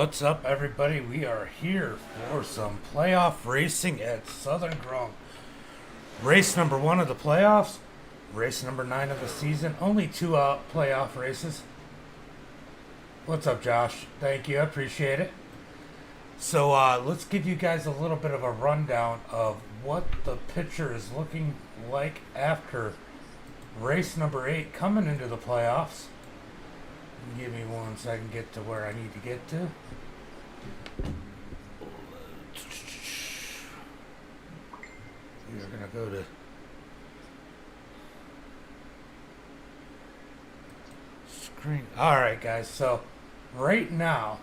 What's up, everybody? We are here for some playoff racing at Southern Grown. Race number 1 of the playoffs, race number 9 of the season. Only 2 playoff races. What's up, Josh? Thank you. I appreciate it. So let's give you guys a little bit of a rundown of what the picture is looking like after race number 8 coming into the playoffs. Give me 1 second to get to where I need to get to. We're going to go to screen. Alright, guys. So, right now,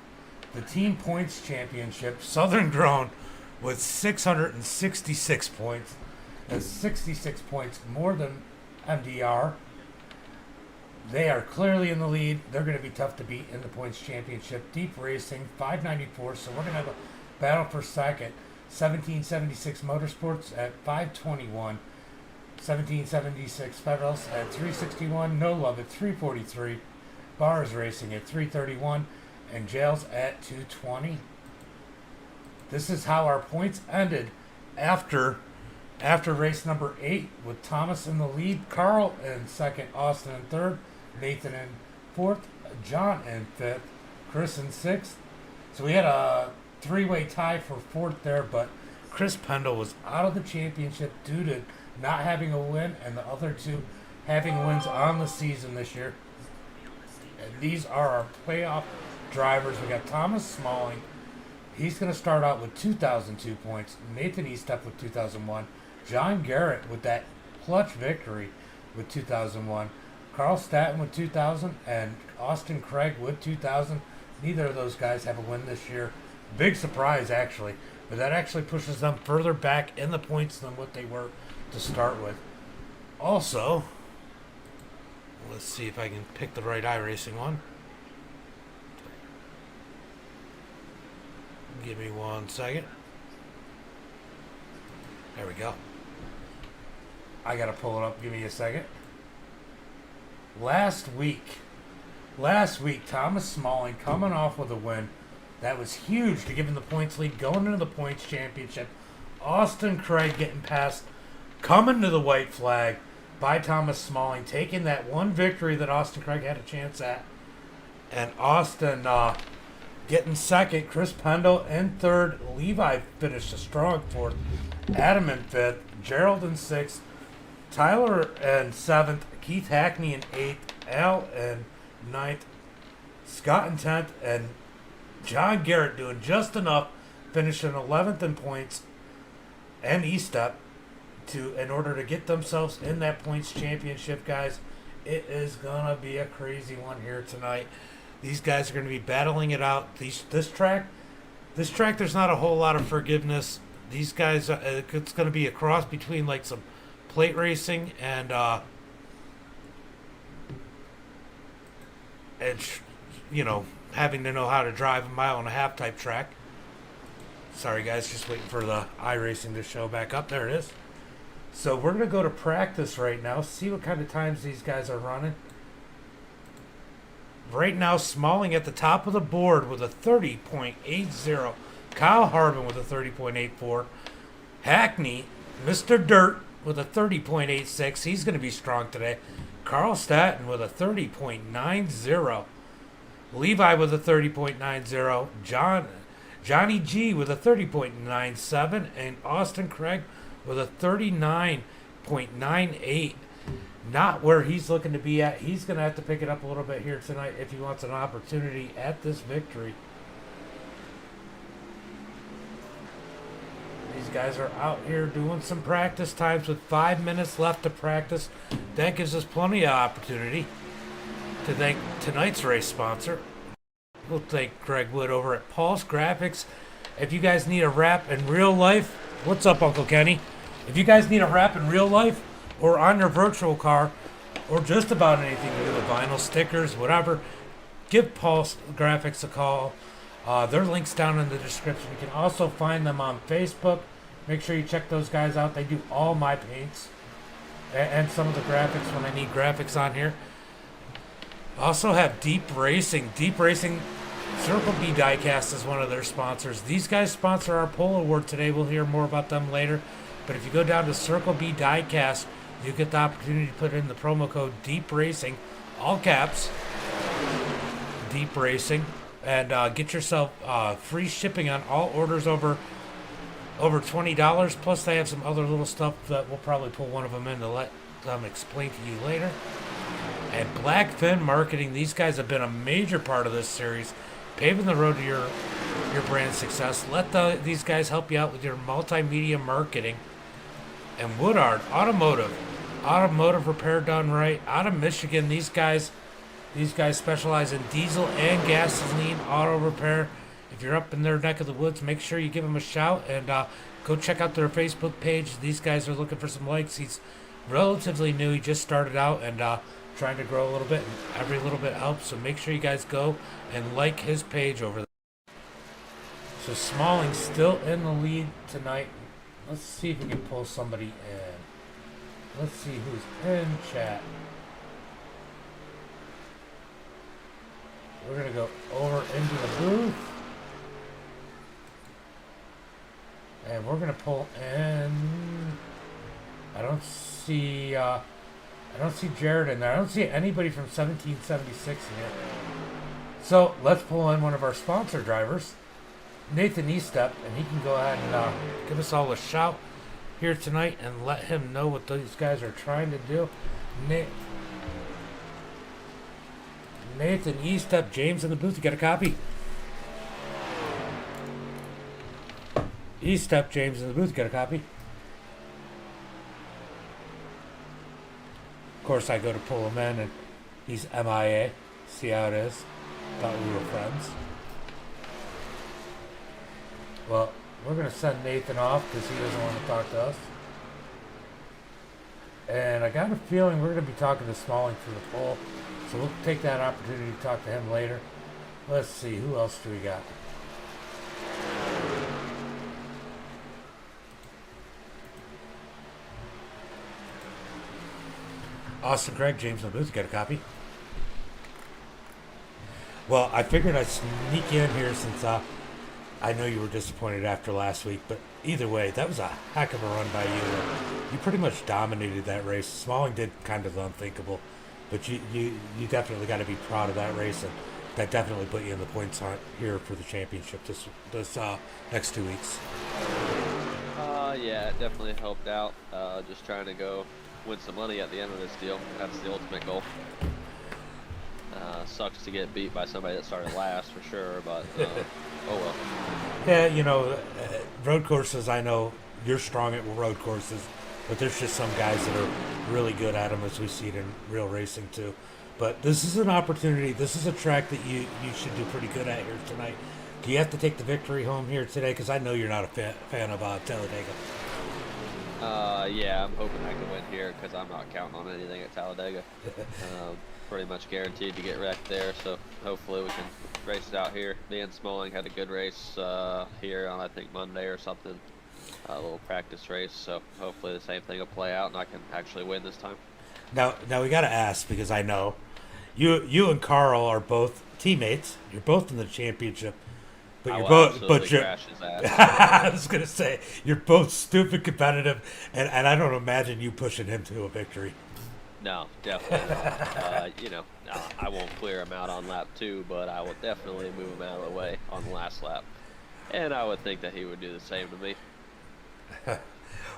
the team points championship, Southern Grown, with 666 points. That's 66 points more than MDR. They are clearly in the lead. They're going to be tough to beat in the points championship. Deep Racing, 594. So we're going to have a battle for second. 1776 Motorsports at 521. 1776 Federals at 361. No Love at 343. Bars Racing at 331. And Jails at 220. This is how our points ended after race number 8, with Thomas in the lead, Carl in second, Austin in third, Nathan in fourth, John in fifth, Chris in sixth. So we had a 3-way tie for fourth there, but Chris Pendle was out of the championship due to not having a win, and the other 2 having wins on the season this year. And these are our playoff drivers. We got Thomas Smalling. He's going to start out with 2,002 points. Nathan Estep with 2,001. John Garrett with that clutch victory with 2001. Carl Staton with 2,000 and Austin Craig with 2,000. Neither of those guys have a win this year. Big surprise, actually. But that actually pushes them further back in the points than what they were to start with. Also, let's see if I can pick the right iRacing one. Give me 1 second. There we go. I gotta pull it up. Give me a second. Last week, Thomas Smalling coming off with a win. That was huge to give him the points lead going into the points championship. Austin Craig getting past, coming to the white flag by Thomas Smalling, taking that one victory that Austin Craig had a chance at. And Austin getting second, Chris Pendle in third, Levi finished a strong fourth, Adam in fifth, Gerald in sixth, Tyler in seventh, Keith Hackney in eighth, Al in ninth, Scott in 10th, and John Garrett doing just enough, finishing 11th in points, and Estep in order to get themselves in that points championship, guys. It is gonna be a crazy one here tonight. These guys are going to be battling it out. This track, there's not a whole lot of forgiveness. These guys, it's going to be a cross between like some plate racing and having to know how to drive a 1.5-mile type track. Sorry, guys, just waiting for the iRacing to show back up. There it is. So we're going to go to practice right now, see what kind of times these guys are running. Right now, Smalling at the top of the board with a 30.80. Kyle Harbin with a 30.84. Hackney, Mr. Dirt, with a 30.86. He's going to be strong today. Carl Staton with a 30.90. Levi with a 30.90. Johnny G with a 30.97. And Austin Craig with a 39.98. Not where he's looking to be at. He's going to have to pick it up a little bit here tonight if he wants an opportunity at this victory. These guys are out here doing some practice times with 5 minutes left to practice. That gives us plenty of opportunity to thank tonight's race sponsor. We'll thank Greg Wood over at Pulse Graphix. If you guys need a wrap in real life, what's up, Uncle Kenny? If you guys need a wrap in real life, or on your virtual car, or just about anything to do with vinyl, stickers, whatever, give Pulse Graphix a call. Their link's down in the description. You can also find them on Facebook. Make sure you check those guys out. They do all my paints and some of the graphics when I need graphics on here. Also have Deep Racing. Deep Racing Circle B Diecast is one of their sponsors. These guys sponsor our pole award today. We'll hear more about them later. But if you go down to Circle B Diecast, you get the opportunity to put in the promo code Deep Racing, all caps, Deep Racing, and get yourself free shipping on all orders over $20. Plus, they have some other little stuff that we'll probably pull one of them in to let them explain to you later. And Blackfin Marketing, these guys have been a major part of this series, paving the road to your brand success. Let these guys help you out with your multimedia marketing. And Woodard Automotive repair done right, out of Michigan. These guys specialize in diesel and gasoline auto repair. If you're up in their neck of the woods, make sure you give them a shout and go check out their Facebook page. These guys are looking for some likes. He's relatively new. He just started out and trying to grow a little bit, and every little bit helps. So make sure you guys go and like his page over there. So Smalling's still in the lead tonight. Let's see if we can pull somebody in. Let's see who's in chat. We're gonna go over into the booth. And we're gonna pull in. I don't see Garrett in there. I don't see anybody from 1776 in here. So let's pull in one of our sponsor drivers, Nathan Estep, and he can go ahead and give us all a shout here tonight and let him know what these guys are trying to do. Nathan Estep, James in the booth. You got a copy? Estep, James in the booth. Got a copy? Of course, I go to pull him in, and he's MIA. See how it is? Thought we were friends. Well, we're going to send Nathan off because he doesn't want to talk to us. And I got a feeling we're going to be talking to Smalling for the poll. So we'll take that opportunity to talk to him later. Let's see, who else do we got? Austin Craig, James in the booth, you got a copy? Well, I figured I'd sneak in here since I know you were disappointed after last week, but either way, that was a heck of a run by you. You pretty much dominated that race. Smalling did kind of the unthinkable, but you definitely got to be proud of that race, and that definitely put you in the points hunt here for the championship this next 2 weeks. Yeah, it definitely helped out. Just trying to go win some money at the end of this deal. That's the ultimate goal. Sucks to get beat by somebody that started last for sure, but oh well. Yeah, you know, road courses, I know you're strong at road courses, but there's just some guys that are really good at them, as we see it in real racing too. But this is an opportunity. This is a track that you should do pretty good at here tonight. Do you have to take the victory home here today? Because I know you're not a fan of Talladega. Yeah, I'm hoping I can win here because I'm not counting on anything at Talladega. Pretty much guaranteed to get wrecked there, so hopefully we can race it out here. Me and Smalling had a good race here on, I think, Monday or something. A little practice race, so hopefully the same thing will play out and I can actually win this time. Now we got to ask, because I know you and Carl are both teammates. You're both in the championship. But you're both, I was gonna say you're both stupid competitive, and I don't imagine you pushing him to a victory. No, definitely not. I won't clear him out on lap 2, but I will definitely move him out of the way on the last lap, and I would think that he would do the same to me.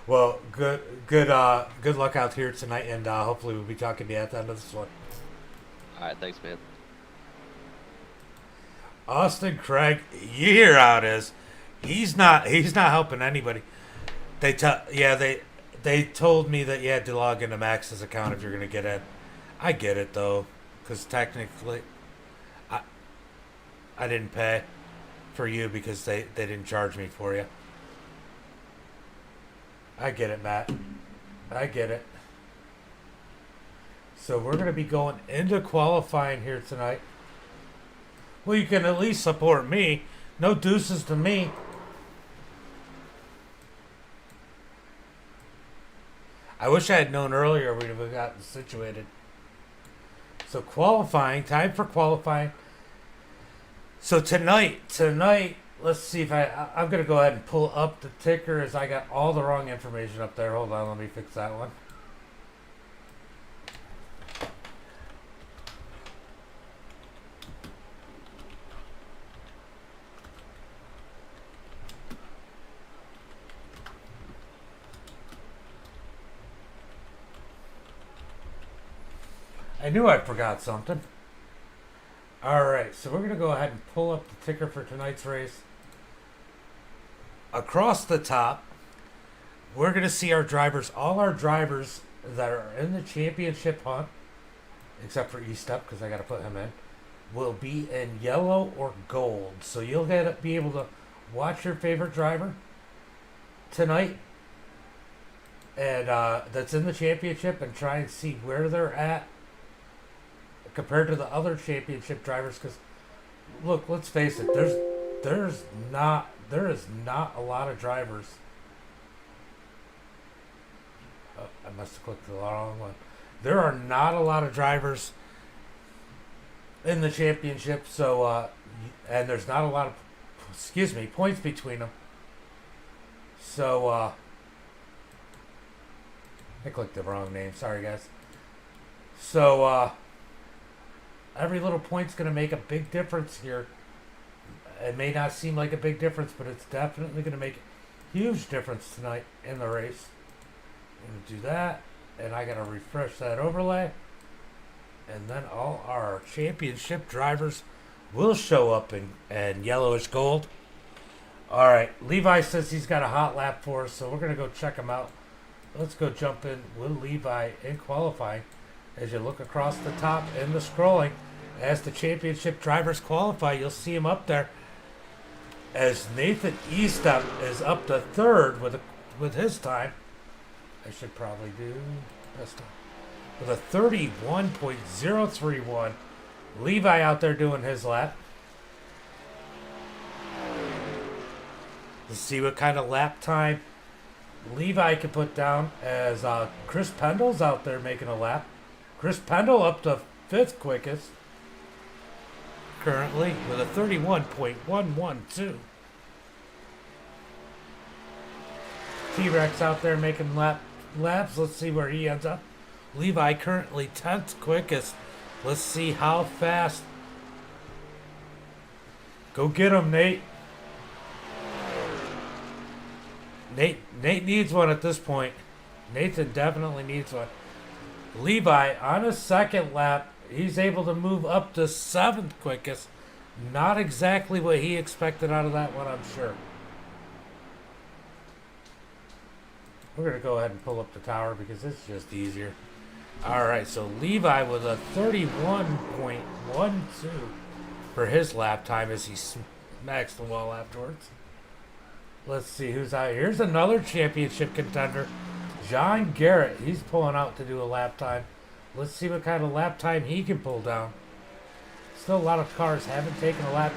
Well, good luck out here tonight, and hopefully we'll be talking to you at the end of this one. All right, thanks, man. Austin Craig, you hear how it is. He's not helping anybody. They told me that you had to log into Max's account if you're going to get in. I get it, though, because technically I didn't pay for you because they didn't charge me for you. I get it, Matt. I get it. So we're going to be going into qualifying here tonight. Well, you can at least support me. No deuces to me. I wish I had known earlier we'd have gotten situated. So qualifying, time for qualifying. So tonight, let's see if I'm going to go ahead and pull up the ticker as I got all the wrong information up there. Hold on, let me fix that one. I knew I forgot something. Alright, so we're going to go ahead and pull up the ticker for tonight's race. Across the top, we're going to see our drivers, all our drivers that are in the championship hunt, except for Estep, because I got to put him in, will be in yellow or gold. So you'll be able to watch your favorite driver tonight, and that's in the championship, and try and see where they're at compared to the other championship drivers. Because look, let's face it, there is not a lot of drivers. Oh, I must have clicked the wrong one. There are not a lot of drivers in the championship, so and there's not a lot of points between them. So I clicked the wrong name. Sorry, guys. So every little point's going to make a big difference here. It may not seem like a big difference, but it's definitely going to make a huge difference tonight in the race. I'm going to do that, and I got to refresh that overlay. And then all our championship drivers will show up in yellowish gold. All right, Levi says he's got a hot lap for us, so we're going to go check him out. Let's go jump in with Levi in qualifying. As you look across the top in the scrolling, as the championship drivers qualify, you'll see him up there. As Nathan Estep is up to third with his time. I should probably do this time. With a 31.031. Levi out there doing his lap. Let's see what kind of lap time Levi can put down as Chris Pendle's out there making a lap. Chris Pendle up to fifth quickest currently with a 31.112. T-Rex out there making laps. Let's see where he ends up. Levi currently 10th quickest. Let's see how fast. Go get him, Nate. Nate needs one at this point. Nathan definitely needs one. Levi on his second lap, he's able to move up to 7th quickest. Not exactly what he expected out of that one, I'm sure. We're going to go ahead and pull up the tower because it's just easier. Alright, so Levi with a 31.12 for his lap time as he smacks the wall afterwards. Let's see who's out. Here's another championship contender. John Garrett, he's pulling out to do a lap time. Let's see what kind of lap time he can pull down. Still a lot of cars haven't taken a lap.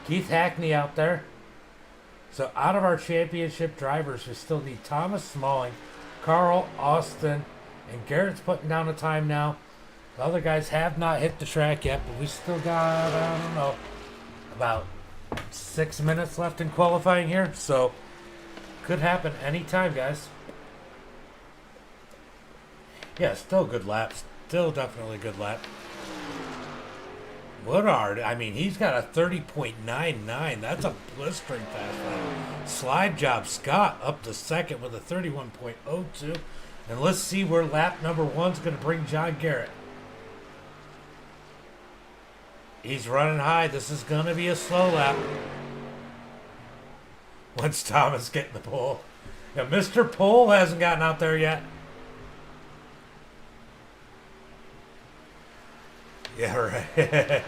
Keith Hackney out there. So out of our championship drivers, we still need Thomas Smalling, Carl, Austin, and Garrett's putting down a time now. The other guys have not hit the track yet, but we still got, I don't know, about 6 minutes left in qualifying here. So could happen anytime, guys. Yeah, still good laps. Still definitely good lap. Woodard, I mean, he's got a 30.99. That's a blistering fast lap. Slide Job Scott up to second with a 31.02. And let's see where lap number one's going to bring John Garrett. He's running high. This is going to be a slow lap. Once Thomas getting the pole. Yeah, Mr. Pole hasn't gotten out there yet. Yeah, right.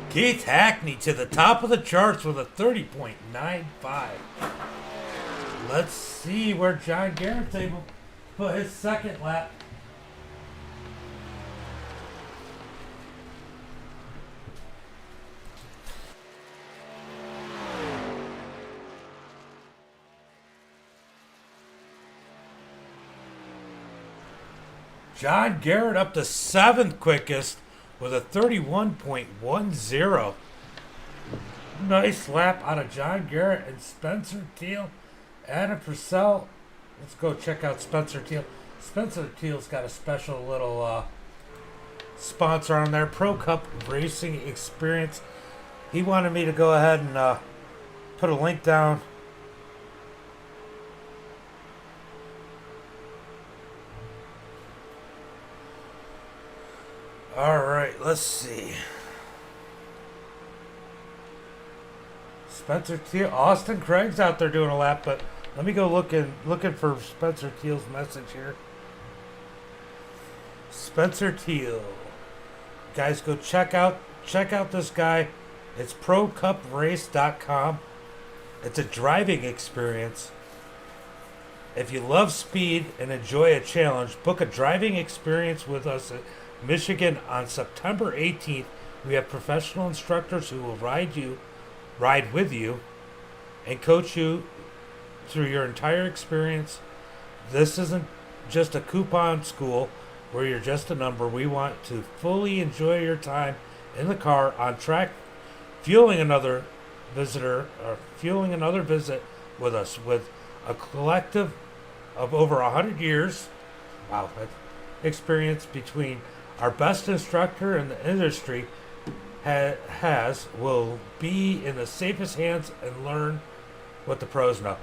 Keith Hackney to the top of the charts with a 30.95. Let's see where John Garrett's able to put his second lap. John Garrett up to 7th quickest with a 31.10. Nice lap out of John Garrett and Spencer Teal. Adam Purcell. Let's go check out Spencer Teal. Spencer Teal's got a special little sponsor on there, Pro Cup Racing Experience. He wanted me to go ahead and put a link down. All right, let's see. Spencer Teal, Austin Craig's out there doing a lap, but let me go looking for Spencer Teal's message here. Spencer Teal, guys, go check out this guy. It's ProCupRace.com. It's a driving experience. If you love speed and enjoy a challenge, book a driving experience with us at Michigan on September 18th. We have professional instructors who will ride with you, and coach you through your entire experience. This isn't just a coupon school where you're just a number. We want to fully enjoy your time in the car, on track, fueling another visit with us, with a collective of over 100 years. Wow, experience between our best instructor in the industry will be in the safest hands and learn what the pros know.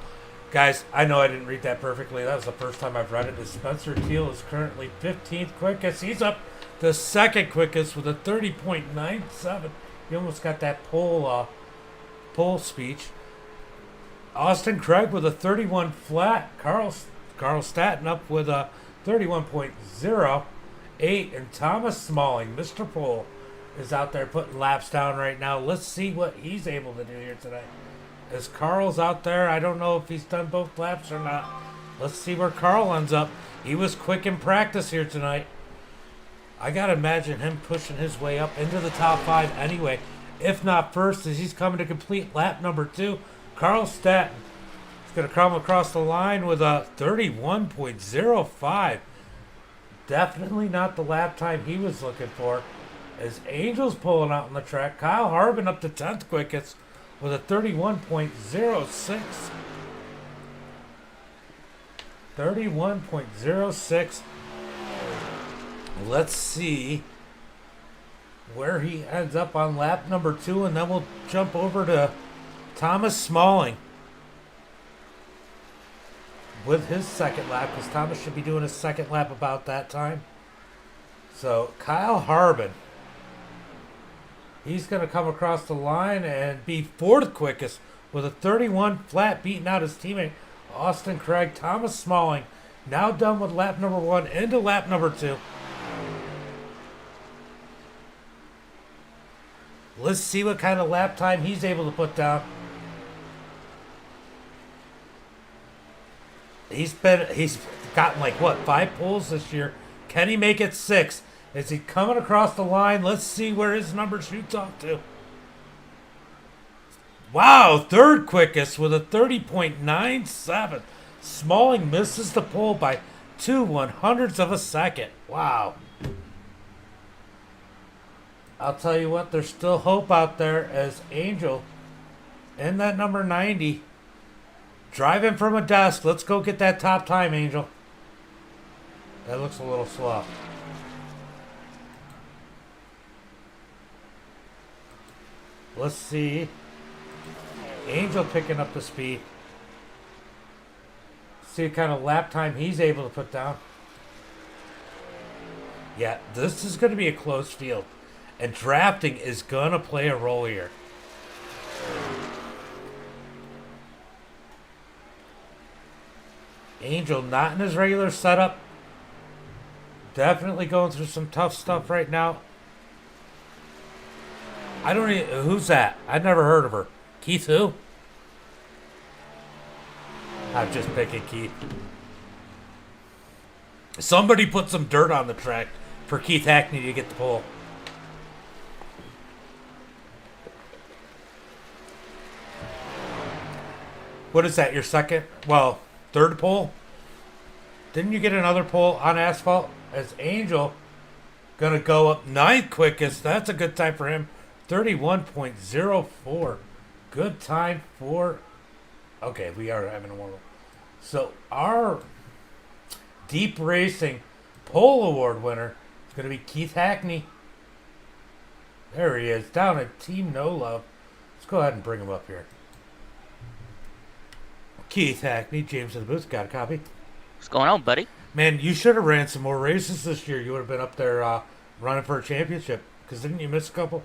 Guys, I know I didn't read that perfectly. That was the first time I've read it. Spencer Teal is currently 15th quickest. He's up to second quickest with a 30.97. He almost got that pole speech. Austin Craig with a 31 flat. Carl Staton up with a 31.08. And Thomas Smalling, Mr. Pole, is out there putting laps down right now. Let's see what he's able to do here today. As Carl's out there, I don't know if he's done both laps or not. Let's see where Carl ends up. He was quick in practice here tonight. I got to imagine him pushing his way up into the top 5 anyway. If not first, as he's coming to complete lap number 2. Carl Staton is going to come across the line with a 31.05. Definitely not the lap time he was looking for. As Angel's pulling out on the track. Kyle Harbin up to 10th quickest with a 31.06. 31.06. Let's see where he ends up on lap number 2, and then we'll jump over to Thomas Smalling with his second lap, because Thomas should be doing his second lap about that time. So Kyle Harbin, he's going to come across the line and be 4th quickest with a 31 flat, beating out his teammate Austin Craig. Thomas Smalling now done with lap number 1 into lap number 2. Let's see what kind of lap time he's able to put down. He's gotten 5 pulls this year. Can he make it 6? Is he coming across the line? Let's see where his number shoots off to. Wow, 3rd quickest with a 30.97. Smalling misses the pole by 2/100ths of a second. Wow. I'll tell you what, there's still hope out there, as Angel in that number 90 driving from a desk. Let's go get that top time, Angel. That looks a little slow. Let's see. Angel picking up the speed. See what kind of lap time he's able to put down. Yeah, this is going to be a close field. And drafting is going to play a role here. Angel not in his regular setup. Definitely going through some tough stuff right now. I don't even... Who's that? I've never heard of her. Keith who? I'm just picking Keith. Somebody put some dirt on the track for Keith Hackney to get the pole. What is that, your second? Well, 3rd pole? Didn't you get another pole on asphalt? As Angel going to go up 9th quickest. That's a good time for him. 31.04. good time for... Okay, we are having a warm-up. So our Deep Racing Pole Award winner is going to be Keith Hackney. There he is, down at Team No Love. Let's go ahead and bring him up here. Keith Hackney, James in the booth, got a copy. What's going on, buddy? Man, you should have ran some more races this year. You would have been up there running for a championship. Because didn't you miss a couple?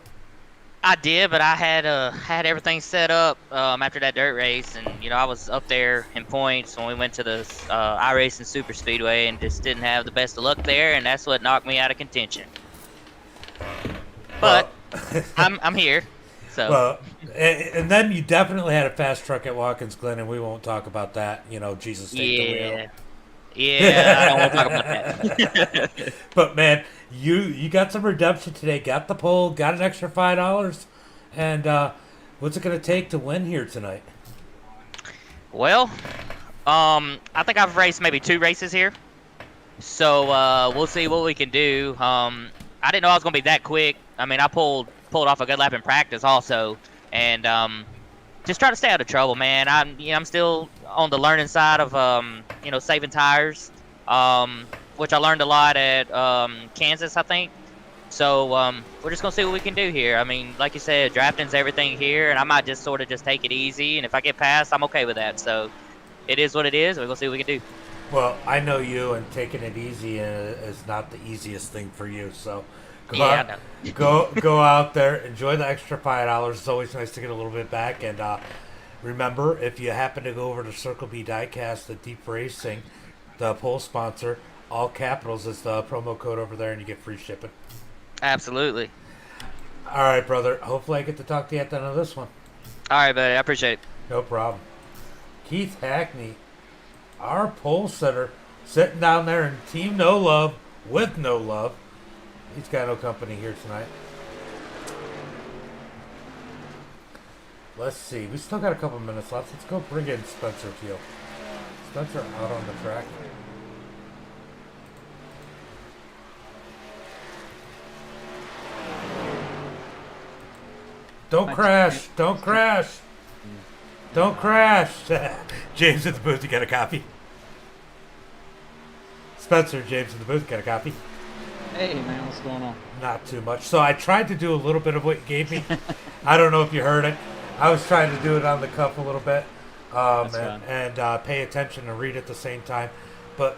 I did, but I had everything set up after that dirt race, and I was up there in points when we went to the iRacing Super Speedway, and just didn't have the best of luck there, and that's what knocked me out of contention. But I'm here, so. Well, and then you definitely had a fast truck at Watkins Glen, and we won't talk about that. Jesus take the wheel. Yeah, I don't want to talk about that. But man, you got some redemption today. Got the pole, got an extra $5, and what's it going to take to win here tonight? Well, I think I've raced maybe 2 races here, so we'll see what we can do. I didn't know I was going to be that quick. I mean, I pulled off a good lap in practice also, and just try to stay out of trouble, man. I'm still on the learning side of saving tires, which I learned a lot at Kansas, I think. So we're just gonna see what we can do here. I mean, like you said, drafting's everything here, and I might just sort of just take it easy. And if I get past, I'm okay with that. So it is what it is. We're gonna see what we can do. Well, I know you, and taking it easy is not the easiest thing for you. So go out there, enjoy the extra $5. It's always nice to get a little bit back. And remember, if you happen to go over to Circle B Diecast, the Deep Racing, the pole sponsor, all capitals is the promo code over there, and you get free shipping. Absolutely. All right, brother. Hopefully I get to talk to you at the end of this one. All right, buddy. I appreciate it. No problem. Keith Hackney, our pole setter, sitting down there in Team No Love with No Love. He's got no company here tonight. Let's see. We still got a couple minutes left. Let's go bring in Spencer Teal. Spencer out on the track. Don't crash. Don't crash. Don't crash. James at the booth, you got a copy? Spencer, James at the booth, got a copy? Hey, man, what's going on? Not too much. So I tried to do a little bit of what you gave me. I don't know if you heard it. I was trying to do it on the cuff a little bit and pay attention and read at the same time. But,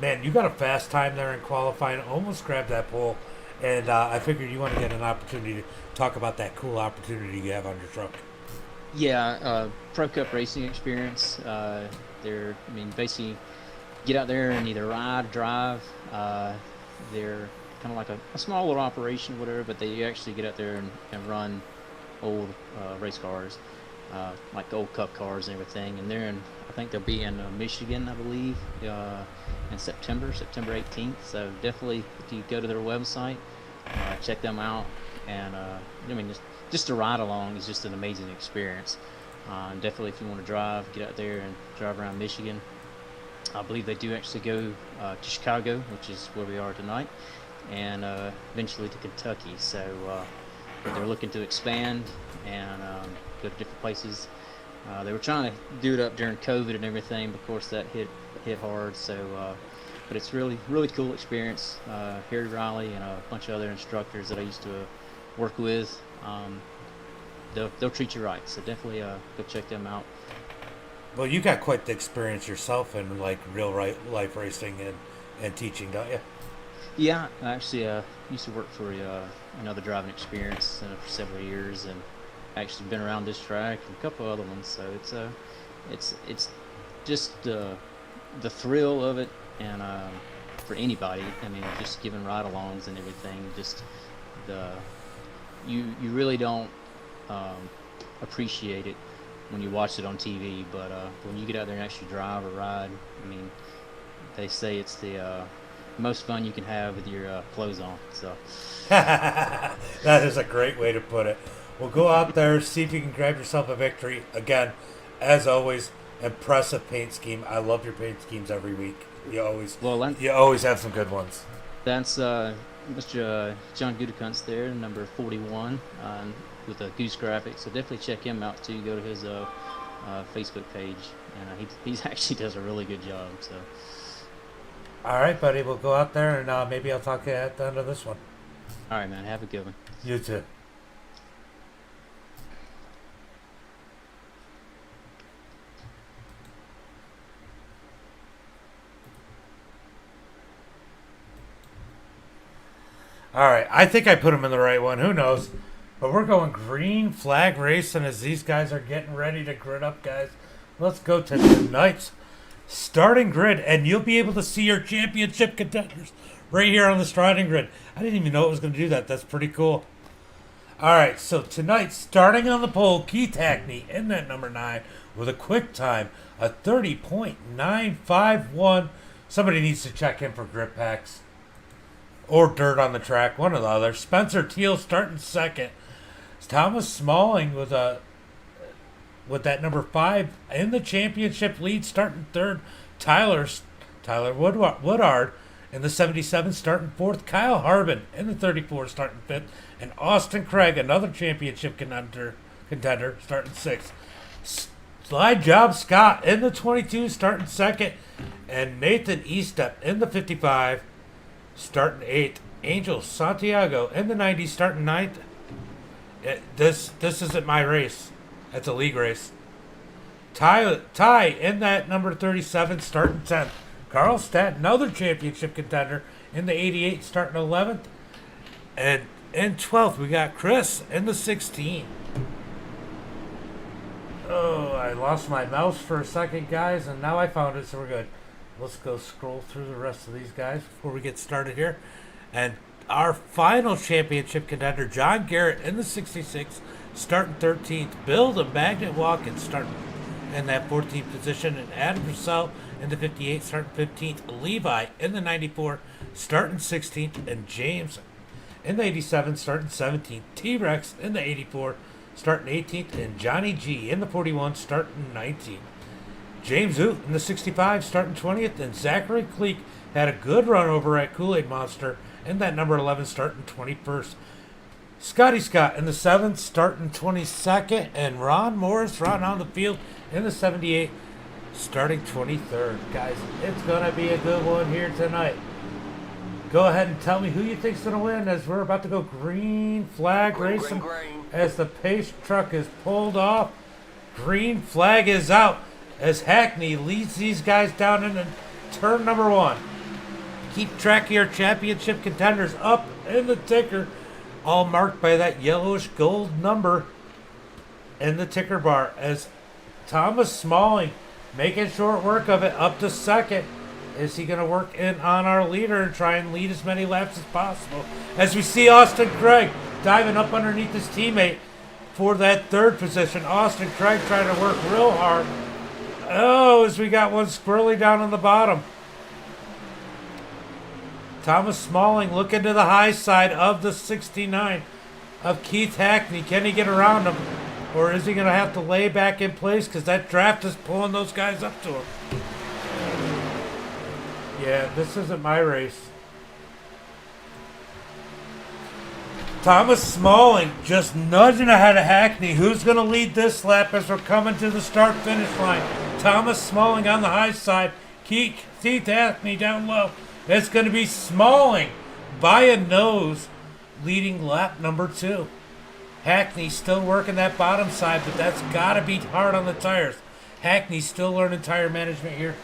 man, you got a fast time there in qualifying. Almost grabbed that pole. And I figured you want to get an opportunity to talk about that cool opportunity you have on your truck. Yeah, Pro Cup racing experience. Basically get out there and either ride, drive. They're kind of like a small little operation, whatever, but they actually get out there and run old race cars, like old cup cars and everything. And I think they'll be in Michigan, I believe, in September 18th. So definitely, if you go to their website, check them out. And just to ride along is just an amazing experience. And definitely, if you want to drive, get out there and drive around Michigan. I believe they do actually go to Chicago, which is where we are tonight, and eventually to Kentucky. So they're looking to expand and go to different places. They were trying to do it up during COVID and everything, but of course that hit hard. So, but it's really cool experience. Harry Riley and a bunch of other instructors that I used to work with, they'll treat you right. So definitely go check them out. Well, you got quite the experience yourself in like real life racing and teaching, don't you? Yeah, I actually used to work for another driving experience for several years, and actually been around this track and a couple other ones. So it's just the thrill of it, and for anybody, I mean, just giving ride-alongs and everything. Just you really don't appreciate it when you watch it on TV, but when you get out there and actually drive or ride, I mean, they say it's the most fun you can have with your clothes on. So that is a great way to put it. Well, go out there, see if you can grab yourself a victory. Again, as always, impressive paint scheme. I love your paint schemes every week. You always have some good ones. That's Mr. John Gudekunst there, number 41, with a Goose Graphics. So definitely check him out too. Go to his Facebook page, and he actually does a really good job. So. All right, buddy. We'll go out there, and maybe I'll talk to you at the end of this one. All right, man. Have a good one. You too. All right, I think I put him in the right one. Who knows? But we're going green flag racing as these guys are getting ready to grid up, guys. Let's go to tonight's starting grid, and you'll be able to see your championship contenders right here on the starting grid. I didn't even know it was going to do that. That's pretty cool. All right, so tonight, starting on the pole, Keith Hackney in that number 9 with a quick time, a 30.951. Somebody needs to check in for grip packs or dirt on the track, one or the other. Spencer Teal starting second. Thomas Smalling with that number 5 in the championship lead, starting third. Tyler Woodard in the 77 starting fourth. Kyle Harbin in the 34 starting fifth. And Austin Craig, another championship contender, starting sixth. Slide Job Scott in the 22 starting second. And Nathan Estep in the 55 starting 8th. Angel Santiago in the 90 starting 9th. This isn't my race. That's a league race. Ty in that number 37 starting 10th. Carl Staton, another championship contender, in the 88 starting 11th. And in 12th, we got Chris in the 16. Oh, I lost my mouse for a second, guys, and now I found it, so we're good. Let's go scroll through the rest of these guys before we get started here. And our final championship contender, John Garrett in the 66, starting 13th. Bill the Magnet Watkins starting in that 14th position. And Adam Purcell in the 58, starting 15th. Levi in the 94, starting 16th. And James in the 87, starting 17th. T-Rex in the 84, starting 18th. And Johnny G in the 41, starting 19th. James Oot in the 65, starting 20th, and Zachary Cleek had a good run over at Kool-Aid Monster in that number 11, starting 21st. Scotty Scott in the 7th, starting 22nd, and Ron Morris running on the field in the 78, starting 23rd. Guys, it's going to be a good one here tonight. Go ahead and tell me who you think's going to win as we're about to go green flag racing as the pace truck is pulled off. Green flag is out as Hackney leads these guys down into turn number 1. Keep track of your championship contenders up in the ticker, all marked by that yellowish gold number in the ticker bar, as Thomas Smalling making short work of it up to second. Is he going to work in on our leader and try and lead as many laps as possible? As we see Austin Craig diving up underneath his teammate for that third position. Austin Craig trying to work real hard. Oh, as we got one squirrely down on the bottom. Thomas Smalling looking to the high side of the 69 of Keith Hackney. Can he get around him? Or is he going to have to lay back in place because that draft is pulling those guys up to him? Yeah, this isn't my race. Thomas Smalling just nudging ahead of Hackney. Who's going to lead this lap as we're coming to the start-finish line? Thomas Smalling on the high side. Keith Hackney down low. It's going to be Smalling by a nose leading lap number 2. Hackney still working that bottom side, but that's got to be hard on the tires. Hackney's still learning tire management here,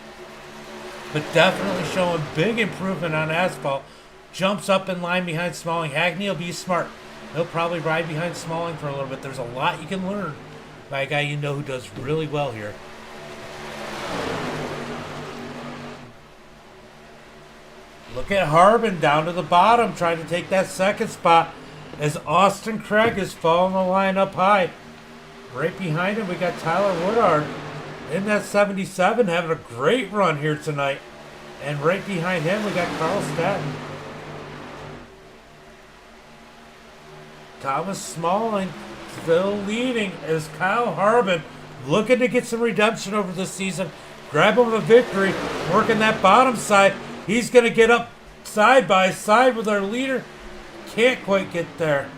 but definitely showing big improvement on asphalt. Jumps up in line behind Smalling. Hackney will be smart. He'll probably ride behind Smalling for a little bit. There's a lot you can learn by a guy you know who does really well here. Look at Harbin down to the bottom trying to take that second spot as Austin Craig is following the line up high. Right behind him we got Tyler Woodard in that 77 having a great run here tonight. And right behind him we got Carl Staton. Thomas Smalling still leading as Kyle Harbin looking to get some redemption over the season. Grab him a victory, working that bottom side. He's going to get up side by side with our leader can't quite get there.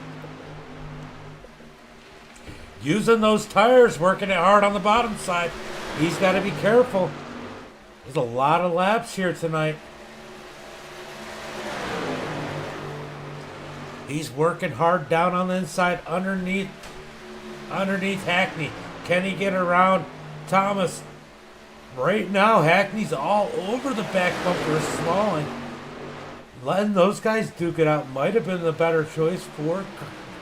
Using those tires, working it hard on the bottom side. He's got to be careful. There's a lot of laps here tonight. He's working hard down on the inside underneath Hackney. Can he get around Thomas? Right now, Hackney's all over the back bumper of Smalling. Letting those guys duke it out might have been the better choice for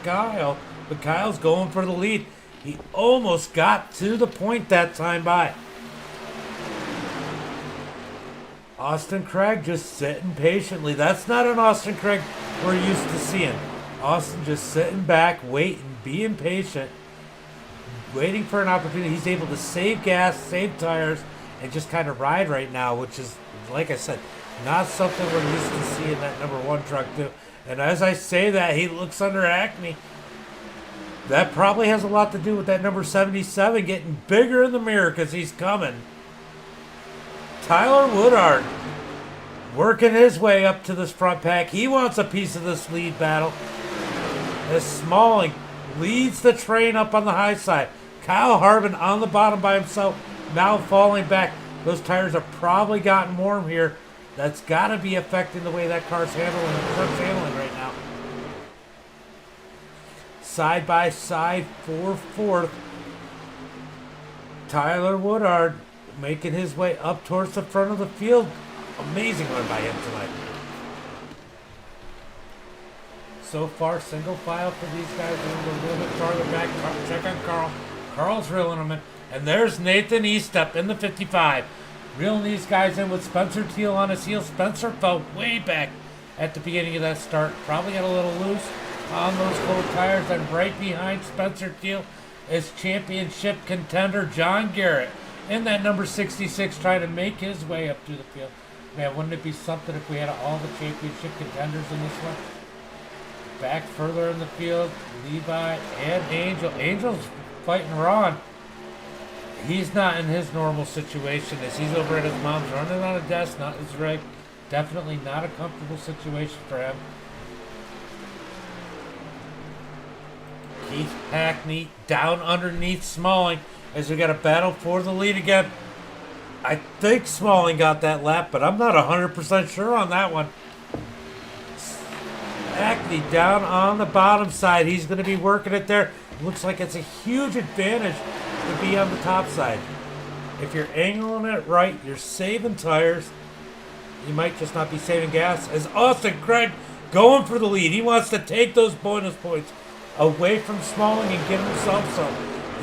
Kyle. But Kyle's going for the lead. He almost got to the point that time by. Austin Craig just sitting patiently. That's not an Austin Craig we're used to seeing. Austin just sitting back, waiting, being patient, waiting for an opportunity. He's able to save gas, save tires, and just kind of ride right now, which is, like I said, not something we're used to seeing that number 1 truck do. And as I say that, he looks under Acme. That probably has a lot to do with that number 77 getting bigger in the mirror because he's coming. Tyler Woodard working his way up to this front pack. He wants a piece of this lead battle. As Smalling leads the train up on the high side. Kyle Harbin on the bottom by himself, now falling back. Those tires have probably gotten warm here. That's got to be affecting the way that car's handling, the truck's handling right now. Side by side for 4th. Tyler Woodard making his way up towards the front of the field. Amazing run by him tonight. So far, single file for these guys. A little bit farther back. Check on Carl. Carl's reeling them in. And there's Nathan Estep in the 55. Reeling these guys in with Spencer Teal on his heels. Spencer fell way back at the beginning of that start. Probably got a little loose on those cold tires. And right behind Spencer Teal is championship contender John Garrett in that number 66, trying to make his way up through the field. Man, wouldn't it be something if we had all the championship contenders in this one? Back further in the field, Levi and Angel. Angel's fighting Ron. He's not in his normal situation as he's over at his mom's running on a desk, not his rig. Definitely not a comfortable situation for him. Keith Hackney down underneath Smalling as we got a battle for the lead again. I think Smalling got that lap, but I'm not 100% sure on that one. Hackney down on the bottom side. He's going to be working it there. Looks like it's a huge advantage to be on the top side. If you're angling it right, you're saving tires. You might just not be saving gas. As Austin Craig going for the lead. He wants to take those bonus points away from Smalling and get himself some.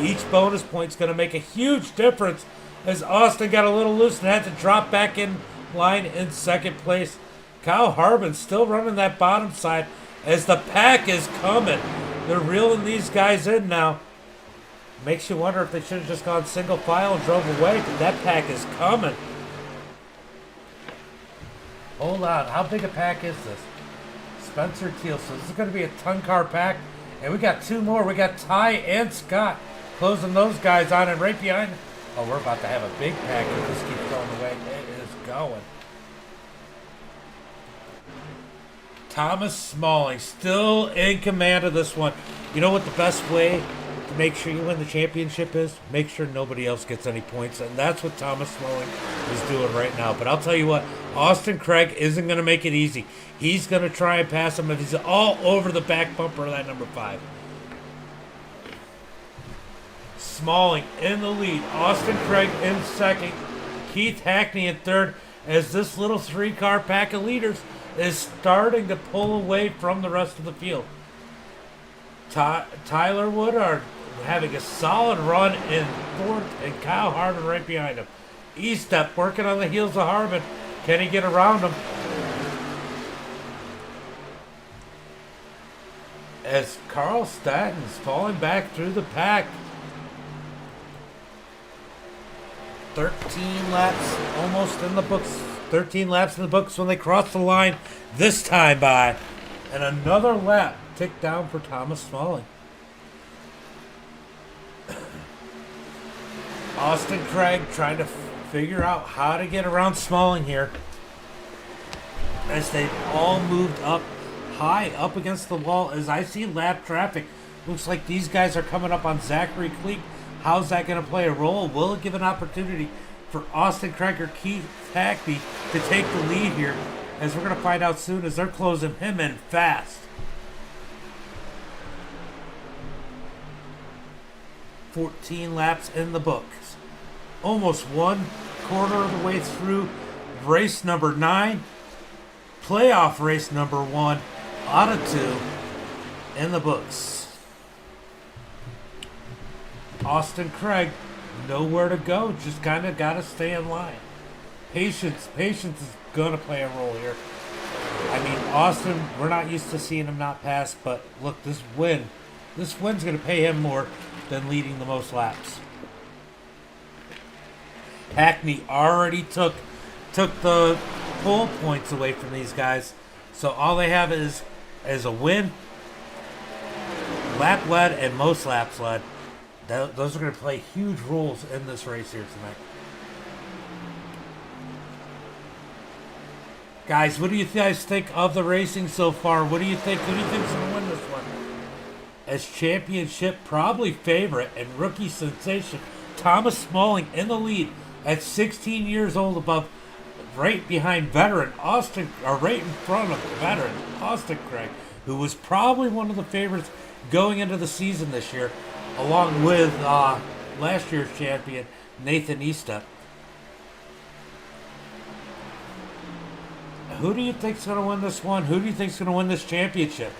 Each bonus point is going to make a huge difference as Austin got a little loose and had to drop back in line in second place. Kyle Harbin still running that bottom side as the pack is coming. They're reeling these guys in now. Makes you wonder if they should have just gone single file and drove away, but that pack is coming. Hold on, how big a pack is this? Spencer Teal, so this is going to be a ton car pack. And we got 2 more. We got Ty and Scott closing those guys on, and right behind. Oh, we're about to have a big pack if this keeps going away. It is going. Thomas Smalling still in command of this one. You know what the best way to make sure you win the championship is? Make sure nobody else gets any points, and that's what Thomas Smalling is doing right now. But I'll tell you what, Austin Craig isn't going to make it easy. He's going to try and pass him if he's all over the back bumper of that number 5. Smalling in the lead. Austin Craig in second. Keith Hackney in third as this little 3-car pack of leaders is starting to pull away from the rest of the field. Tyler Woodard having a solid run in fourth, and Kyle Harbin right behind him. Estep working on the heels of Harbin. Can he get around him? As Carl Staton's falling back through the pack. 13 laps almost in the books. 13 laps in the books when they cross the line this time by. And another lap ticked down for Thomas Smalling. Austin Craig trying to figure out how to get around Smalling here as they've all moved up Ty up against the wall as I see lap traffic. Looks like these guys are coming up on Zachary Cleek. How's that going to play a role? Will it give an opportunity for Austin Craig or Keith Hackney to take the lead here? As we're going to find out soon as they're closing him in fast. 14 laps in the books. Almost 1/4 of the way through race number 9. Playoff race number 1 out of 2 in the books. Austin Craig, nowhere to go. Just kind of got to stay in line. Patience is going to play a role here. I mean, Austin, we're not used to seeing him not pass, but look, this win's going to pay him more than leading the most laps. Hackney already took the pole points away from these guys, so all they have is a win, lap led, and most laps led. Those are going to play huge roles in this race here tonight. Guys, what do you guys think of the racing so far? What do you think? Who do you think's going to win this one? As championship probably favorite and rookie sensation, Thomas Smalling in the lead at 16 years old, above, right behind veteran Austin, or right in front of veteran Austin Craig, who was probably one of the favorites going into the season this year, along with last year's champion Nathan Estep. Who do you think's going to win this one? Who do you think's going to win this championship?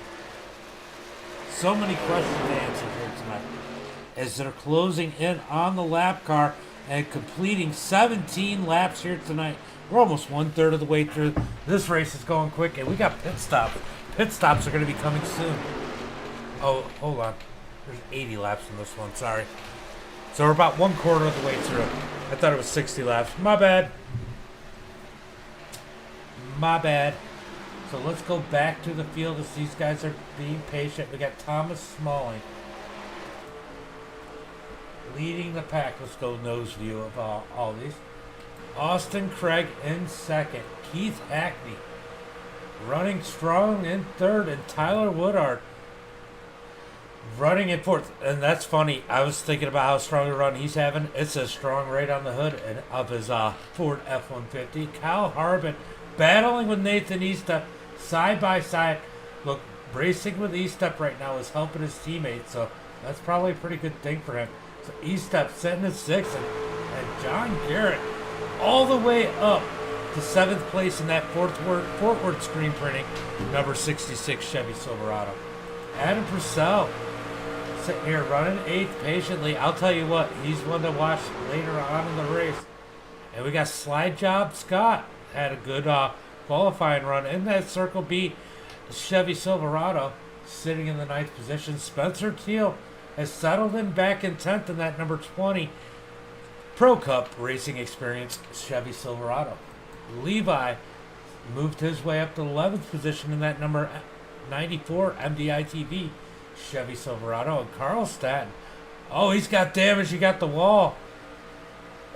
So many questions to answer here tonight. As they're closing in on the lap car and completing 17 laps here tonight. We're almost 1/3 of the way through. This race is going quick, and we got pit stops. Pit stops are going to be coming soon. Oh, hold on. There's 80 laps in this one. Sorry. So we're about 1/4 of the way through. I thought it was 60 laps. My bad. My bad. So let's go back to the field as these guys are being patient. We got Thomas Smalling leading the pack. Let's go nose view of all these. Austin Craig in second. Keith Hackney running strong in third. And Tyler Woodard running in fourth. And that's funny. I was thinking about how strong a run he's having. It says strong right on the hood of his Ford F-150. Kyle Harbin battling with Nathan Estep side by side. Look, racing with Estep right now is helping his teammates, so that's probably a pretty good thing for him. So Estep sitting at 6th, and John Garrett all the way up to 7th place in that Fort Worth screen printing, number 66 Chevy Silverado. Adam Purcell sitting here running 8th patiently. I'll tell you what, he's one to watch later on in the race. And we got Slide Job Scott. Had a good qualifying run in that Circle B Chevy Silverado, sitting in the 9th position. Spencer Teal has settled in back in 10th in that number 20 Pro Cup racing experience Chevy Silverado. Levi moved his way up to 11th position in that number 94 MDITV Chevy Silverado. And Carl Staton, oh, he's got damage. He got the wall.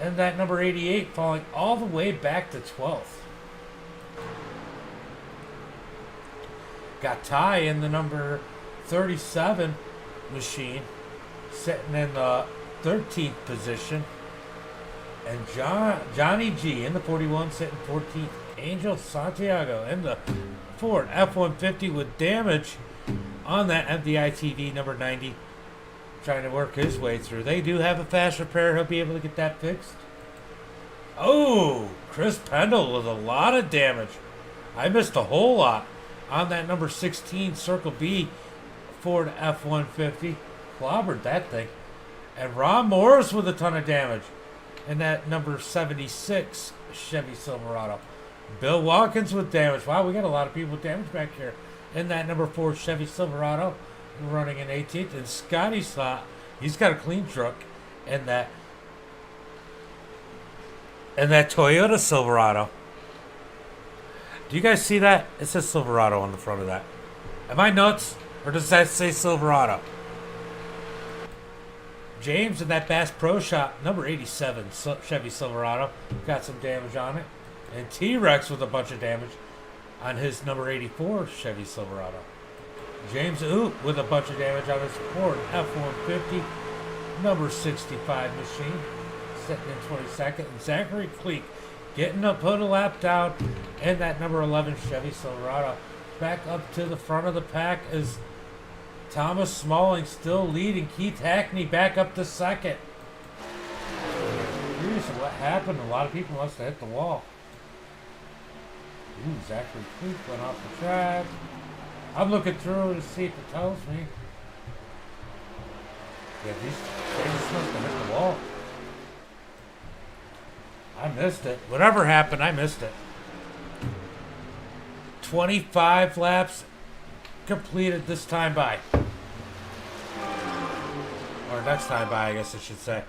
And that number 88 falling all the way back to 12th. Got Ty in the number 37 machine, sitting in the 13th position. And Johnny G in the 41 sitting 14th. Angel Santiago in the Ford F-150 with damage on that MDITV number 90. Trying to work his way through. They do have a fast repair. He'll be able to get that fixed. Oh, Chris Pendle with a lot of damage. I missed a whole lot on that number 16 Circle B Ford F-150. Clobbered that thing. And Ron Morris with a ton of damage in that number 76 Chevy Silverado. Bill Watkins with damage. Wow, we got a lot of people with damage back here in that number 4 Chevy Silverado, running in 18th. And Scotty Slot, he's got a clean truck in that Toyota Silverado. Do you guys see that? It says Silverado on the front of that. Am I nuts? Or does that say Silverado? James in that Bass Pro Shop, number 87 Chevy Silverado, got some damage on it. And T-Rex with a bunch of damage. on his number 84 Chevy Silverado. James Oot with a bunch of damage on his Ford F-150 number 65 machine, sitting in 22nd. And Zachary Cleek getting a put a lap down in that number 11 Chevy Silverado. Back up to the front of the pack is Thomas Smalling still leading. Keith Hackney back up to second. Curious what happened. A lot of people must have hit the wall. Ooh, Zachary Cleek went off the track. I'm looking through to see if it tells me. Yeah, they just must have hit the wall. I missed it. Whatever happened, I missed it. 25 laps completed this time by. Or next time by, I guess I should say.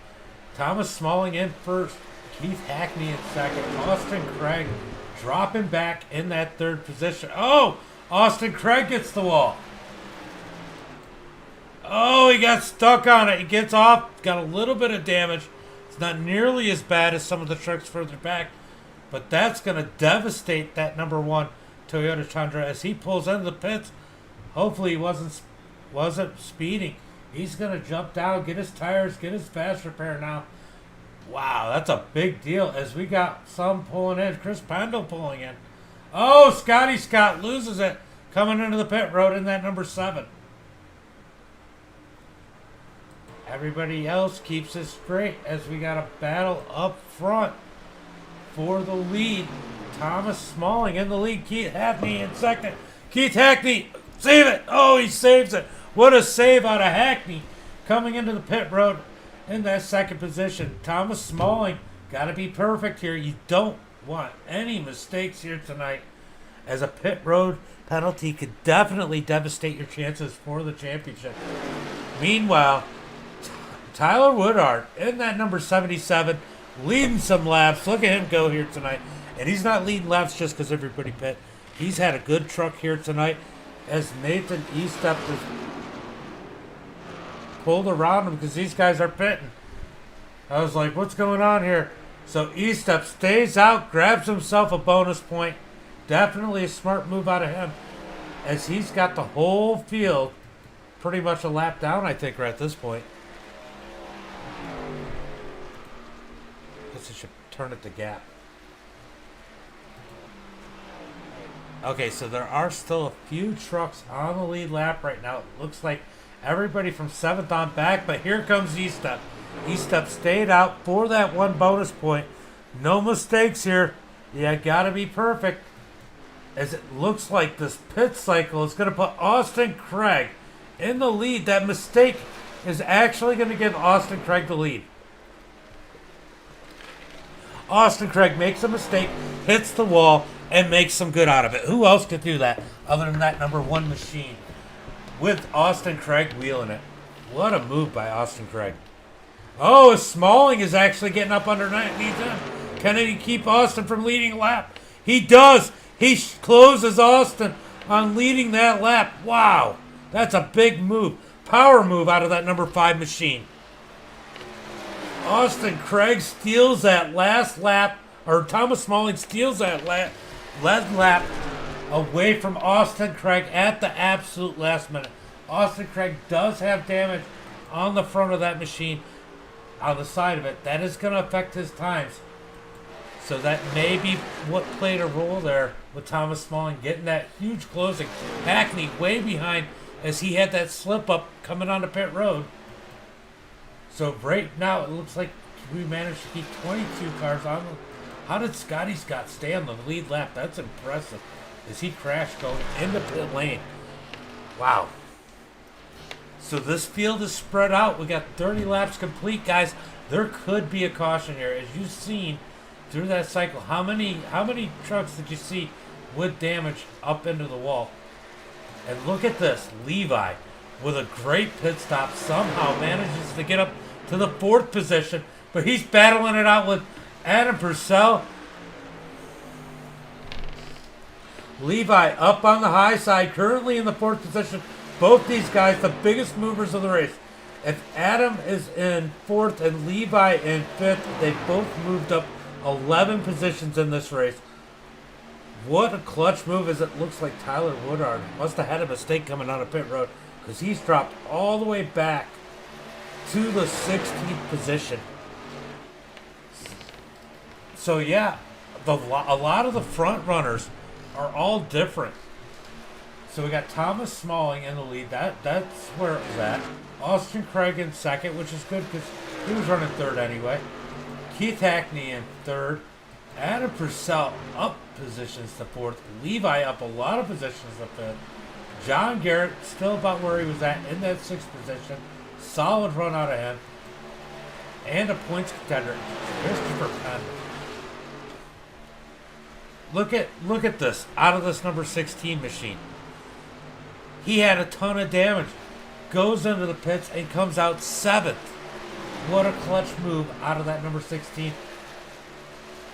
Thomas Smalling in first. Keith Hackney in second. Austin Craig dropping back in that third position. Oh! Austin Craig gets the wall. Oh, he got stuck on it. He gets off. Got a little bit of damage. It's not nearly as bad as some of the trucks further back. But that's going to devastate that number 1 Toyota Tundra as he pulls into the pits. Hopefully he wasn't speeding. He's going to jump down, get his tires, get his fast repair now. Wow, that's a big deal as we got some pulling in. Chris Pendle pulling in. Oh, Scotty Scott loses it coming into the pit road in that number 7. Everybody else keeps it straight as we got a battle up front for the lead. Thomas Smalling in the lead. Keith Hackney in second. Keith Hackney, save it. Oh, he saves it. What a save out of Hackney coming into the pit road in that second position. Thomas Smalling, got to be perfect here. You don't want any mistakes here tonight, as a pit road penalty could definitely devastate your chances for the championship. Meanwhile, Tyler Woodard in that number 77, leading some laps. Look at him go here tonight. And he's not leading laps just because everybody pit. He's had a good truck here tonight as Nathan Estep is pulled around him because these guys are pitting. I was like, what's going on here? So Estep stays out, grabs himself a bonus point. Definitely a smart move out of him as he's got the whole field pretty much a lap down, I think, right at this point. Guess I should turn it to gap. Okay, so there are still a few trucks on the lead lap right now. It looks like everybody from 7th on back, but here comes Estep. Estep stayed out for that one bonus point. No mistakes here. Yeah, gotta be perfect. As it looks like this pit cycle is going to put Austin Craig in the lead. That mistake is actually going to give Austin Craig the lead. Austin Craig makes a mistake, hits the wall, and makes some good out of it. Who else could do that other than that number 1 machine with Austin Craig wheeling it? What a move by Austin Craig. Oh, Smalling is actually getting up underneath him. Can he keep Austin from leading a lap? He does. He closes Austin on leading that lap. Wow. That's a big move. Power move out of that number 5 machine. Austin Craig steals that last lap, or Thomas Smalling steals that last lap away from Austin Craig at the absolute last minute. Austin Craig does have damage on the front of that machine, on the side of it. That is going to affect his times. So that may be what played a role there with Thomas Smalling getting that huge closing. Hackney way behind as he had that slip up coming onto pit road. So right now it looks like we managed to keep 22 cars on. How did Scotty Scott stay on the lead lap? That's impressive. As he crashed going into pit lane. Wow. So this field is spread out. We got 30 laps complete, guys. There could be a caution here. As you've seen through that cycle, how many trucks did you see with damage up into the wall? And look at this. Levi with a great pit stop somehow manages to get up to the 4th position, but he's battling it out with Adam Purcell. Levi up on the high side, currently in the 4th position. Both these guys, the biggest movers of the race. If Adam is in 4th and Levi in 5th, they both moved up 11 positions in this race. What a clutch move as it looks like Tyler Woodard must have had a mistake coming out of pit road because he's dropped all the way back to the 16th position. So yeah, a lot of the front runners are all different. So we got Thomas Smalling in the lead. That's where it was at. Austin Craig in second, which is good because he was running third anyway. Keith Hackney in third. Adam Purcell up positions to fourth. Levi up a lot of positions to fifth. John Garrett still about where he was at in that sixth position. Solid run out of him. And a points contender, Christopher Penn. Look at this out of this number 16 machine. He had a ton of damage. Goes into the pits and comes out 7th. What a clutch move out of that number 16.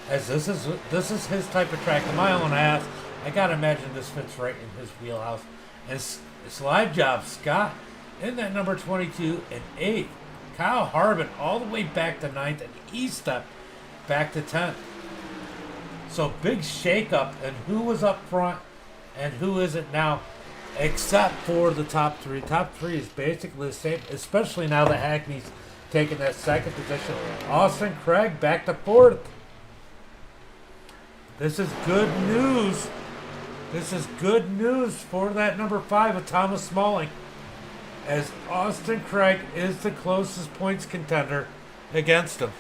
As this is his type of track, a mile and a half. I gotta imagine this fits right in his wheelhouse. And slide job, Scott in that number 22 and 8th. Kyle Harbin all the way back to 9th, and Estep back to 10th. So big shakeup, and who was up front and who isn't now, except for the top three. Top three is basically the same, especially now that Hackney's taking that second position. Austin Craig back to 4th. This is good news. This is good news for that number 5 of Thomas Smalling, as Austin Craig is the closest points contender against him.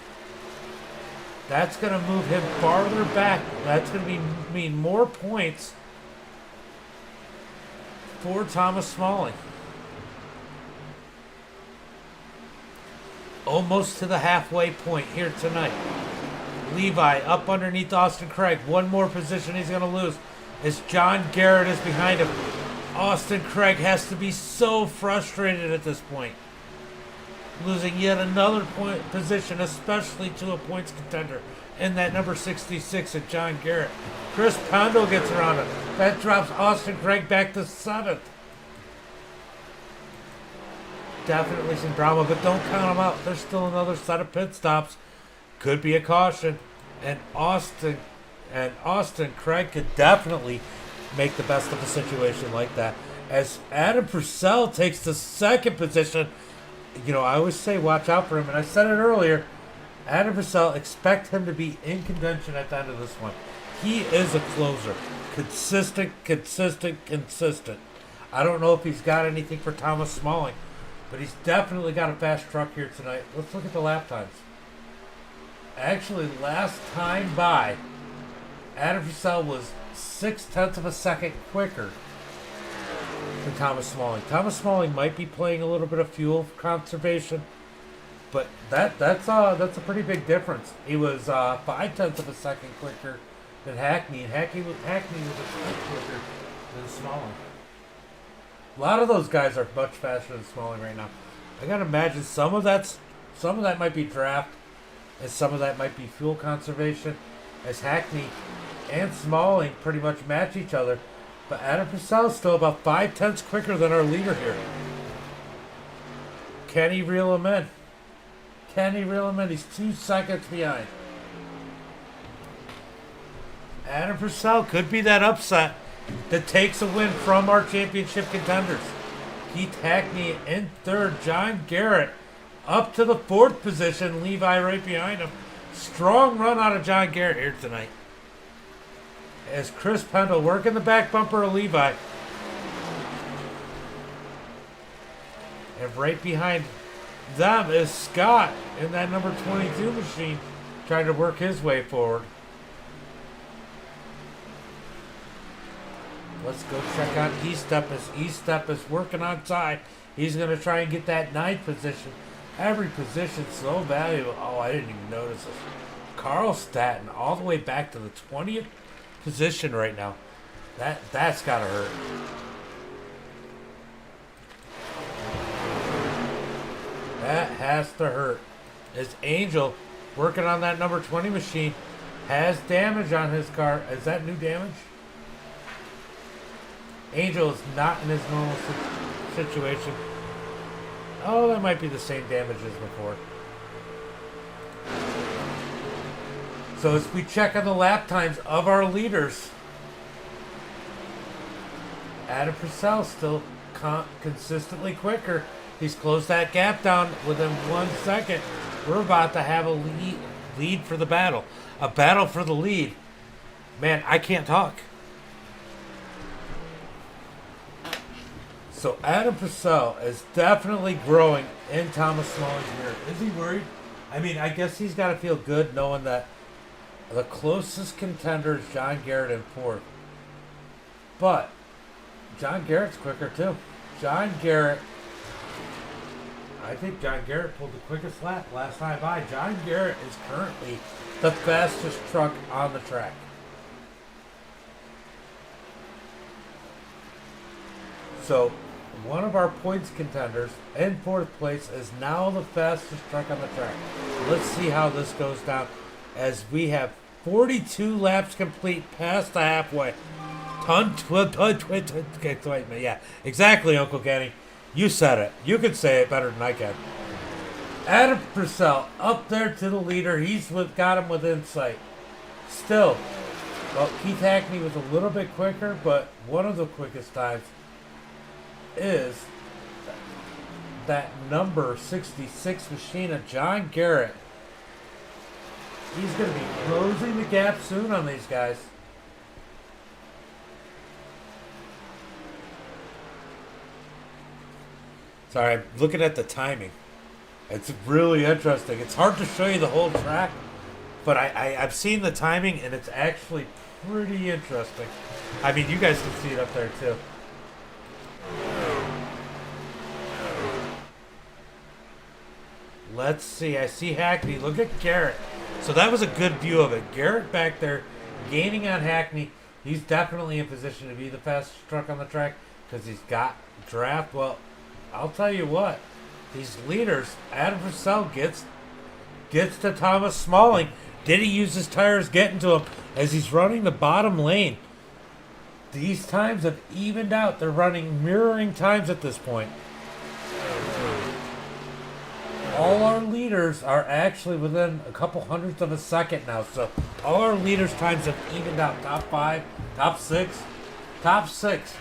That's going to move him farther back. That's going to mean more points for Thomas Smalling. Almost to the halfway point here tonight. Levi up underneath Austin Craig. One more position he's going to lose as John Garrett is behind him. Austin Craig has to be so frustrated at this point. Losing yet another position, especially to a points contender in that number 66 of John Garrett. Chris Pondo gets around him. That drops Austin Craig back to 7th. Definitely some drama, but don't count them out. There's still another set of pit stops. Could be a caution. And Austin Craig could definitely make the best of a situation like that. As Adam Purcell takes the second position, you know, I always say watch out for him, and I said it earlier, Adam Purcell, expect him to be in contention at the end of this one. He is a closer. Consistent. I don't know if he's got anything for Thomas Smalling, but he's definitely got a fast truck here tonight. Let's look at the lap times. Actually, last time by, Adam Purcell was 0.6 of a second quicker than Thomas Smalling. Thomas Smalling might be playing a little bit of fuel conservation, but that's a pretty big difference. He was 0.5 of a second quicker than Hackney, and Hackney was a bit quicker than Smalling. A lot of those guys are much faster than Smalling right now. I gotta imagine some of that might be draft, and some of that might be fuel conservation, as Hackney and Smalling pretty much match each other. But Adam Purcell is still about 0.5 quicker than our leader here. Can he reel him in? He's 2 seconds behind. Adam Purcell could be that upset that takes a win from our championship contenders. Keith Hackney in third. John Garrett up to the 4th position. Levi right behind him. Strong run out of John Garrett here tonight, as Chris Pendle working the back bumper of Levi. And right behind them is Scott in that number 22 machine, trying to work his way forward. Let's go check out Estep, as Estep is working on side. He's going to try and get that 9th position. Every position so valuable. Oh, I didn't even notice this. Carl Staton all the way back to the 20th position right now. That's gotta hurt. That has to hurt. As Angel working on that number 20 machine has damage on his car. Is that new damage? Angel is not in his normal situation. Oh, that might be the same damage as before. So as we check on the lap times of our leaders, Adam Purcell still consistently quicker. He's closed that gap down within 1 second. We're about to have a lead for the battle. A battle for the lead. Man, I can't talk. So Adam Purcell is definitely growing in Thomas Smalling's rear. Is he worried? I mean, I guess he's got to feel good knowing that the closest contender is John Garrett in fourth. But John Garrett's quicker too. I think John Garrett pulled the quickest lap last time by. John Garrett is currently the fastest truck on the track. So one of our points contenders in fourth place is now the fastest truck on the track. Let's see how this goes down as we have 42 laps complete past the halfway. Yeah, exactly, Uncle Kenny. You said it. You can say it better than I can. Adam Purcell up there to the leader. He's got him within sight. Still, well, Keith Hackney was a little bit quicker, but one of the quickest times is that number 66 machine of John Garrett. He's going to be closing the gap soon on these guys. Sorry, I'm looking at the timing. It's really interesting. It's hard to show you the whole track, but I've seen the timing, and it's actually pretty interesting. I mean, you guys can see it up there, too. Let's see. I see Hackney. Look at Garrett. So that was a good view of it. Garrett back there gaining on Hackney. He's definitely in position to be the fastest truck on the track because he's got draft. Well, I'll tell you what. These leaders, Adam Purcell gets to Thomas Smalling. Did he use his tires getting to him as he's running the bottom lane? These times have evened out. They're running mirroring times at this point. All our leaders are actually within a couple hundredths of a second now. So all our leaders' times have evened out. Top 5, top 6. Top 6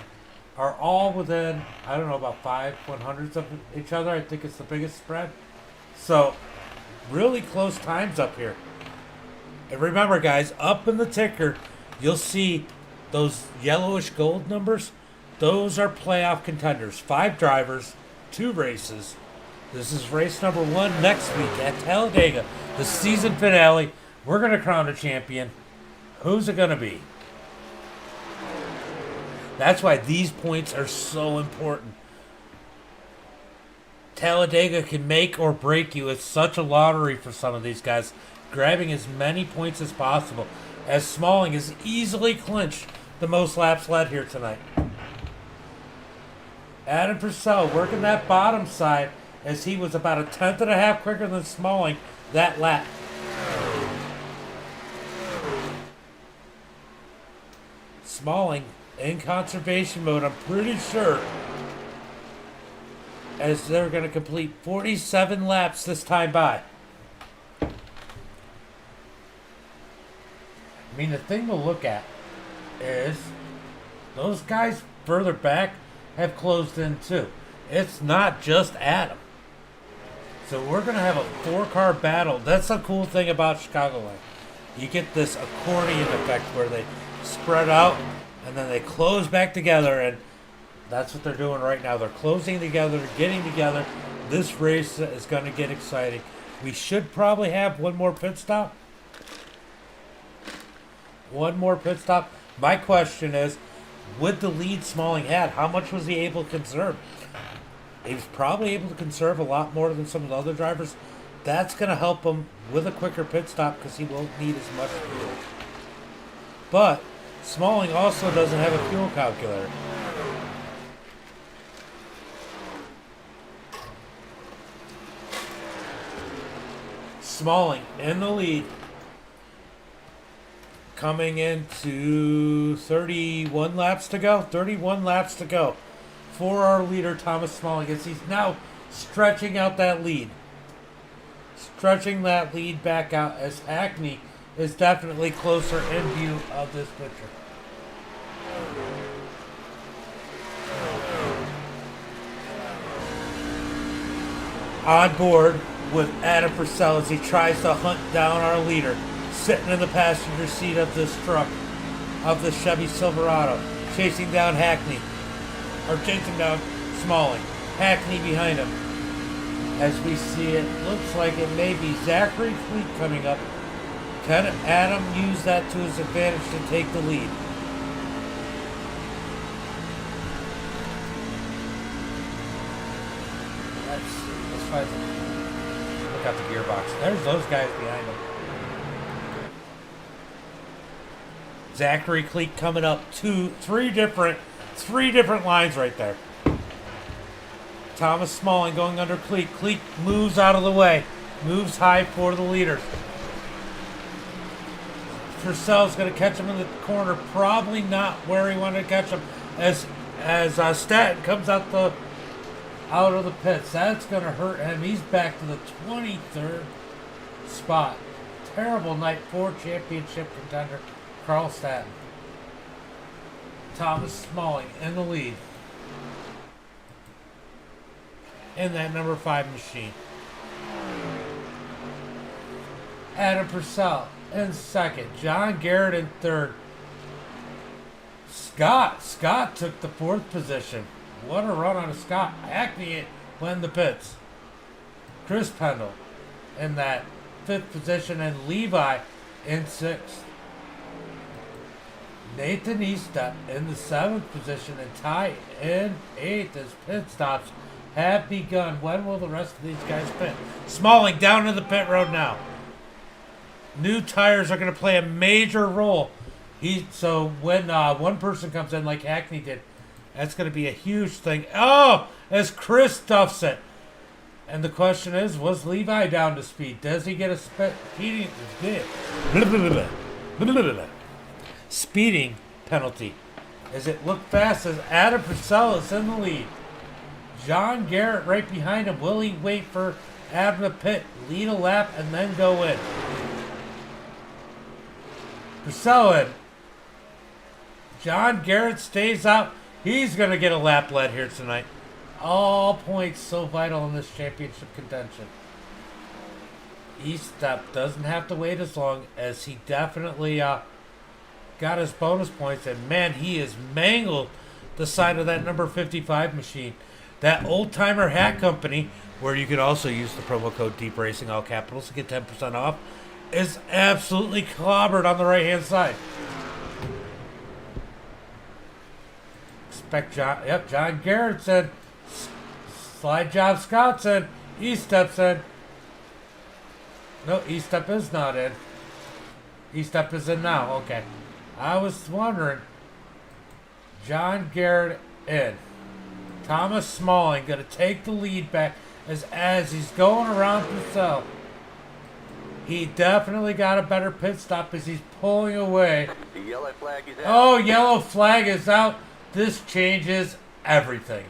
are all within, I don't know, about 5/100ths of each other. I think it's the biggest spread. So really close times up here. And remember, guys, up in the ticker, you'll see those yellowish gold numbers. Those are playoff contenders. 5 drivers, 2 races. This is race number 1 next week at Talladega, the season finale. We're going to crown a champion. Who's it going to be? That's why these points are so important. Talladega can make or break you. It's such a lottery for some of these guys, grabbing as many points as possible, as Smalling has easily clinched the most laps led here tonight. Adam Purcell working that bottom side as he was about 1/10.5 quicker than Smalling that lap. Smalling in conservation mode, I'm pretty sure, as they're going to complete 47 laps this time by. I mean, the thing to look at is those guys further back have closed in too. It's not just Adam. So we're going to have a 4-car battle. That's the cool thing about Chicagoland. You get this accordion effect where they spread out and then they close back together, and that's what they're doing right now. They're closing together, getting together. This race is going to get exciting. We should probably have one more pit stop. One more pit stop. My question is, with the lead Smalling had, how much was he able to conserve? He was probably able to conserve a lot more than some of the other drivers. That's going to help him with a quicker pit stop because he won't need as much fuel. But Smalling also doesn't have a fuel calculator. Smalling in the lead, coming into 31 laps to go. 31 laps to go for our leader, Thomas Smalling, as he's now stretching out that lead. Stretching that lead back out as Hackney is definitely closer in view of this picture. on board with Adam Purcell as he tries to hunt down our leader, sitting in the passenger seat of this truck, of the Chevy Silverado, chasing down Smalling. Hackney behind him. As we see, it looks like it may be Zachary Fleet coming up. Can Adam use that to his advantage to take the lead? Let's see. Let's find them. Look out the gearbox. There's those guys behind him. Zachary Cleek coming up. Three different lines right there. Thomas Smalling going under Cleek. Cleek moves out of the way. Moves high for the leaders. Purcell's going to catch him in the corner. Probably not where he wanted to catch him. As Staton comes out of the pits. That's going to hurt him. He's back to the 23rd spot. Terrible night for championship contender Carl Staton. Thomas Smalling in the lead. In that number 5 machine. Adam Purcell in second. John Garrett in third. Scott took the 4th position. What a run on Scott. Hackney went in the pits. Chris Pendle in that 5th position, and Levi in 6th. Nathan Estep in the 7th position, and Ty in 8th as pit stops have begun. When will the rest of these guys pit? Smalling down to the pit road now. New tires are going to play a major role. So when one person comes in like Hackney did, that's going to be a huge thing. Oh, as Chris stuffs it. And the question is, was Levi down to speed? Does he get a speeding penalty? As it looked fast as Adam Purcell is in the lead. John Garrett right behind him. Will he wait for Adam to pit, lead a lap, and then go in? Purcell in. John Garrett stays out. He's going to get a lap led here tonight. All points so vital in this championship contention. Estep doesn't have to wait as long, as he definitely got his bonus points. And man, he has mangled the side of that number 55 machine. That Old Timer Hat Company, where you can also use the promo code Deep Racing, all capitals, to get 10% off, is absolutely clobbered on the right-hand side. Expect John Garrett's in. Slide job Scott's in. Estep's in. No, Estep is not in. Estep is in now. Okay. I was wondering. John Garrett in. Thomas Smalling going to take the lead back as he's going around Purcell. He definitely got a better pit stop as he's pulling away. The yellow flag is out. Oh, yellow flag is out. This changes everything.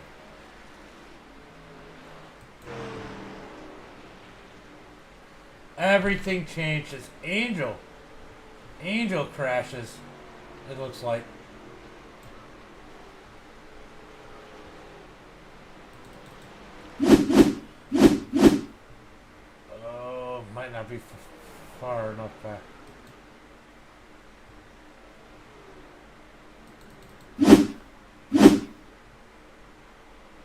Everything changes. Angel crashes, it looks like. Oh, might not be far enough back.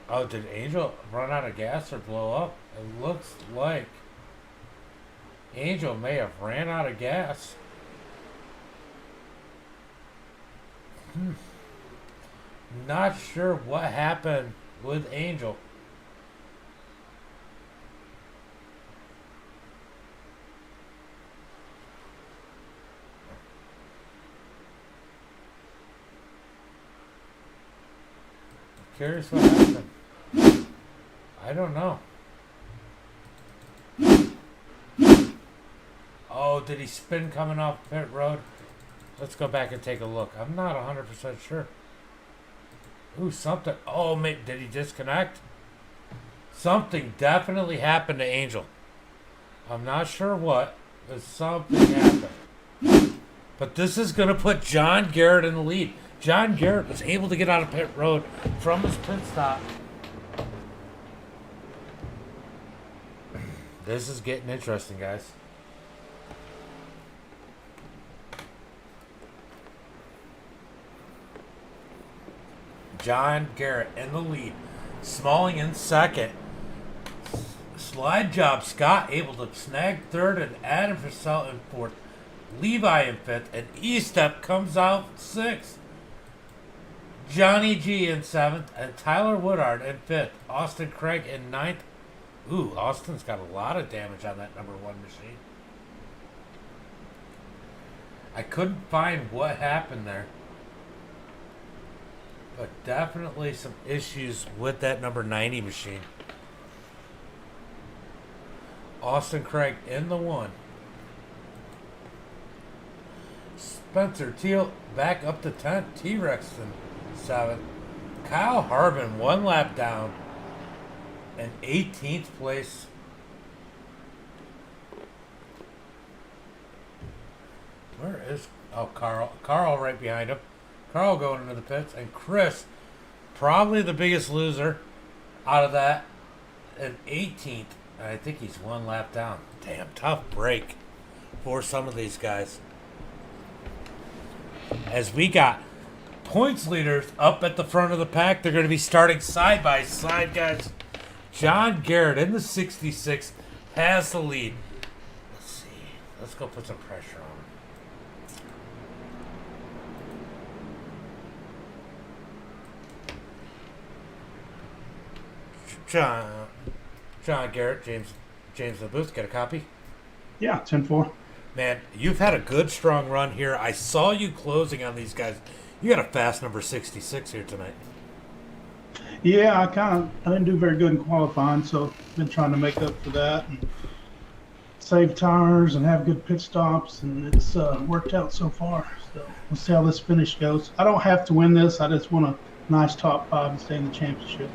Oh, did Angel run out of gas or blow up? It looks like Angel may have ran out of gas. Not sure what happened with Angel. Curious what happened. I don't know. Oh, did he spin coming off pit road? Let's go back and take a look. I'm not 100% sure. Ooh, something. Oh, maybe, did he disconnect? Something definitely happened to Angel. I'm not sure what, but something happened. But this is going to put John Garrett in the lead. John Garrett was able to get out of pit road from his pit stop. This is getting interesting, guys. John Garrett in the lead. Smalling in second. Slide job. Scott able to snag third and Adam Purcell in fourth. Levi in fifth. And Estep comes out sixth. Johnny G in seventh. And Tyler Woodard in fifth. Austin Craig in ninth. Ooh, Austin's got a lot of damage on that number one machine. I couldn't find what happened there. But definitely some issues with that number 90 machine. Austin Craig in the one. Spencer Teal back up to 10th. T-Rex in 7th. Kyle Harbin 1 lap down. And 18th place. Where is... Oh, Carl. Carl right behind him. Carl going into the pits. And Chris, probably the biggest loser out of that. And 18th. And I think he's 1 lap down. Damn, tough break for some of these guys. As we got points leaders up at the front of the pack. They're going to be starting side by side, guys. John Garrett in the 66 has the lead. Let's see. Let's go put some pressure on him. John Garrett, James in the booth, get a copy? Yeah, 10-4. Man, you've had a good, strong run here. I saw you closing on these guys. You got a fast number 66 here tonight. Yeah, I didn't do very good in qualifying, so I've been trying to make up for that and save tires and have good pit stops, and it's worked out so far. So we'll see how this finish goes. I don't have to win this. I just want a nice top 5 and stay in the championship.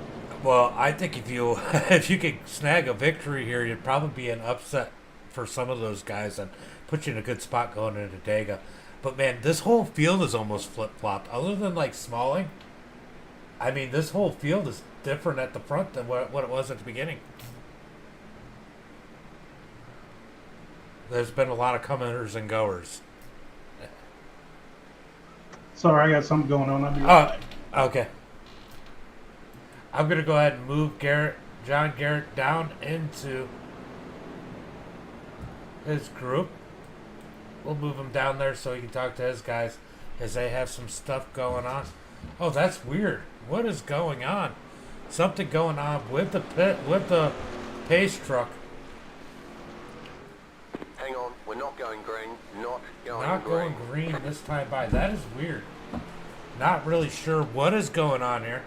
Well, I think if you could snag a victory here, you'd probably be an upset for some of those guys and put you in a good spot going into Dega. But man, this whole field is almost flip-flopped. Other than like Smalling, I mean, this whole field is different at the front than what it was at the beginning. There's been a lot of comers and goers. Sorry, I got something going on. I'll be right back. Okay. I'm going to go ahead and move John Garrett down into his group. We'll move him down there so he can talk to his guys as they have some stuff going on. Oh, that's weird. What is going on? Something going on with the pace truck. Hang on, we're not going green. Not going green this time by. That is weird. Not really sure what is going on here.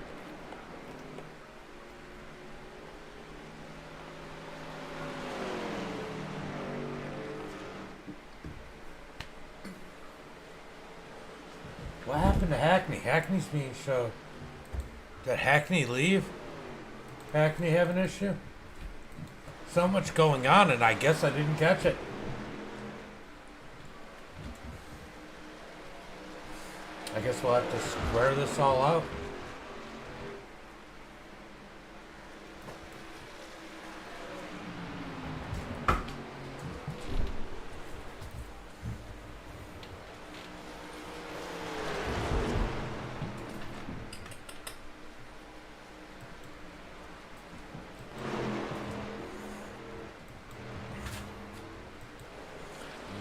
What happened to Hackney? Hackney's being showed. Did Hackney leave? Hackney have an issue? So much going on, and I guess I didn't catch it. I guess we'll have to square this all out.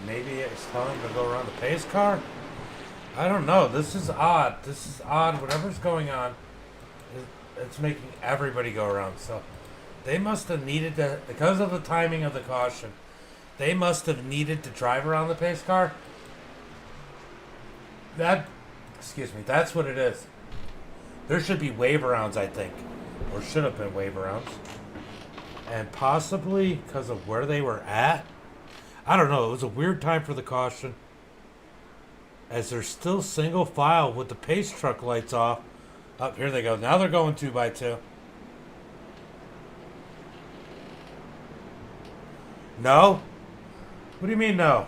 Maybe it's telling to go around the pace car? I don't know. This is odd. Whatever's going on, it's making everybody go around. So they must have needed to, because of the timing of the caution, they must have needed to drive around the pace car. That's what it is. There should be wave rounds, I think. Or should have been wave rounds. And possibly because of where they were at. I don't know. It was a weird time for the caution. As they're still single file with the pace truck lights off. Up here they go. Now they're going 2x2. No? What do you mean no?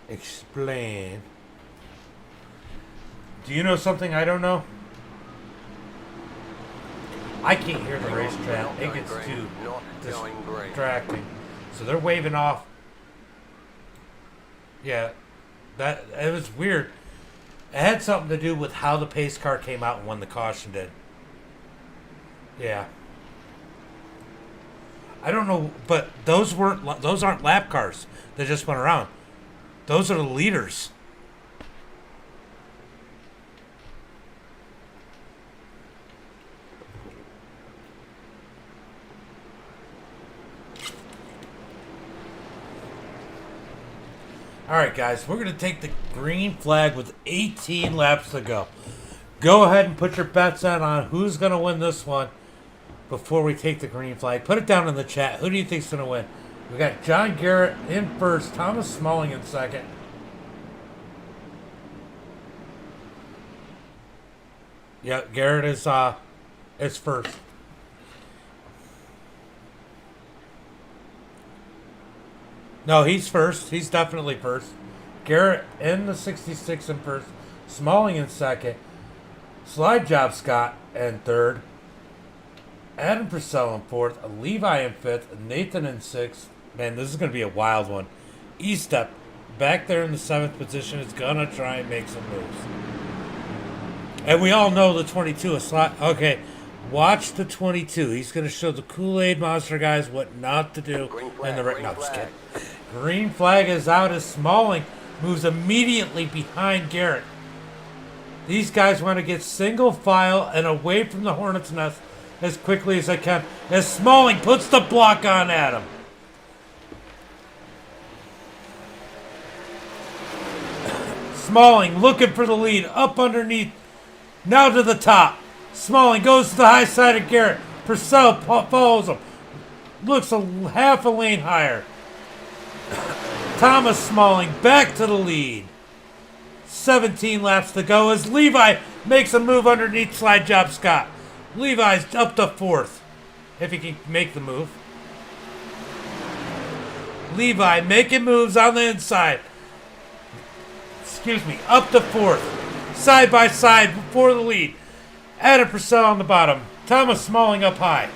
Explain. Do you know something I don't know? I can't hear the racetrack. It gets too Not going green. distracting. So they're waving off. Yeah, it was weird. It had something to do with how the pace car came out and when the caution did. Yeah. I don't know, but those aren't lap cars that just went around. Those are the leaders. All right, guys, we're going to take the green flag with 18 laps to go. Go ahead and put your bets on who's going to win this one before we take the green flag. Put it down in the chat. Who do you think's going to win? We got John Garrett in first, Thomas Smalling in second. Yeah, Garrett is first. No, he's first. He's definitely first. Garrett in the 66 in first. Smalling in second. Slide Job Scott in third. Adam Purcell in fourth. Levi in fifth. Nathan in sixth. Man, this is going to be a wild one. Estep back there in the seventh position is going to try and make some moves. And we all know the 22 is slot. Okay, watch the 22. He's going to show the Kool-Aid Monster guys what not to do in the right. No, just kidding. Green flag is out as Smalling moves immediately behind Garrett. These guys want to get single file and away from the Hornet's Nest as quickly as they can. As Smalling puts the block on Adam. Smalling looking for the lead. Up underneath. Now to the top. Smalling goes to the high side of Garrett. Purcell follows him. Looks half a lane higher. Thomas Smalling back to the lead. 17 laps to go as Levi makes a move underneath Slide Job Scott. Levi's up to fourth, if he can make the move. Levi making moves on the inside. Excuse me, up to fourth. Side by side for the lead. Adam Purcell on the bottom. Thomas Smalling up high.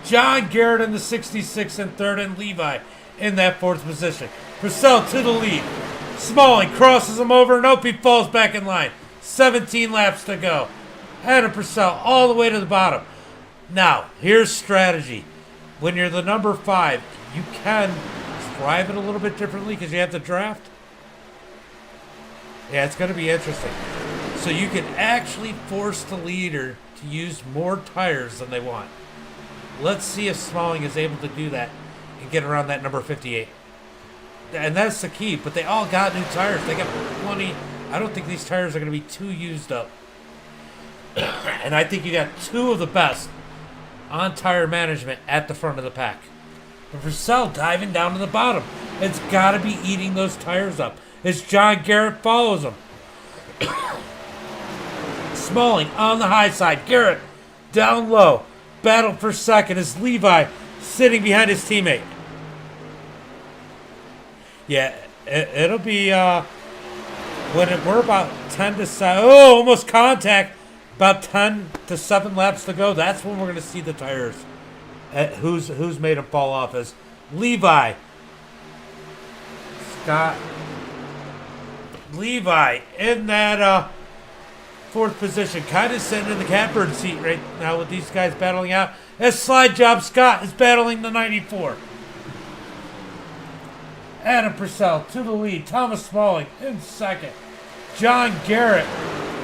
John Garrett in the 66 and third, and Levi in that fourth position. Purcell to the lead. Smalling crosses him over. Nope, he falls back in line. 17 laps to go. Adam Purcell all the way to the bottom. Now, here's strategy. When you're the number 5, you can drive it a little bit differently because you have the draft. Yeah, it's going to be interesting. So you can actually force the leader to use more tires than they want. Let's see if Smalling is able to do that and get around that number 58. And that's the key, but they all got new tires. They got plenty. I don't think these tires are going to be too used up. And I think you got two of the best on tire management at the front of the pack. And Purcell diving down to the bottom. It's got to be eating those tires up as John Garrett follows him. Smalling on the high side. Garrett down low. Battle for second as Levi sitting behind his teammate. Yeah, it'll be we're about 10 to 7. Oh, almost contact. About 10 to 7 laps to go. That's when we're going to see the tires. Who's made them fall off as Levi. Scott. Levi in that fourth position. Kind of sitting in the catbird seat right now with these guys battling out. As Slide Job Scott is battling the 94. Adam Purcell to the lead. Thomas Smalling in second. John Garrett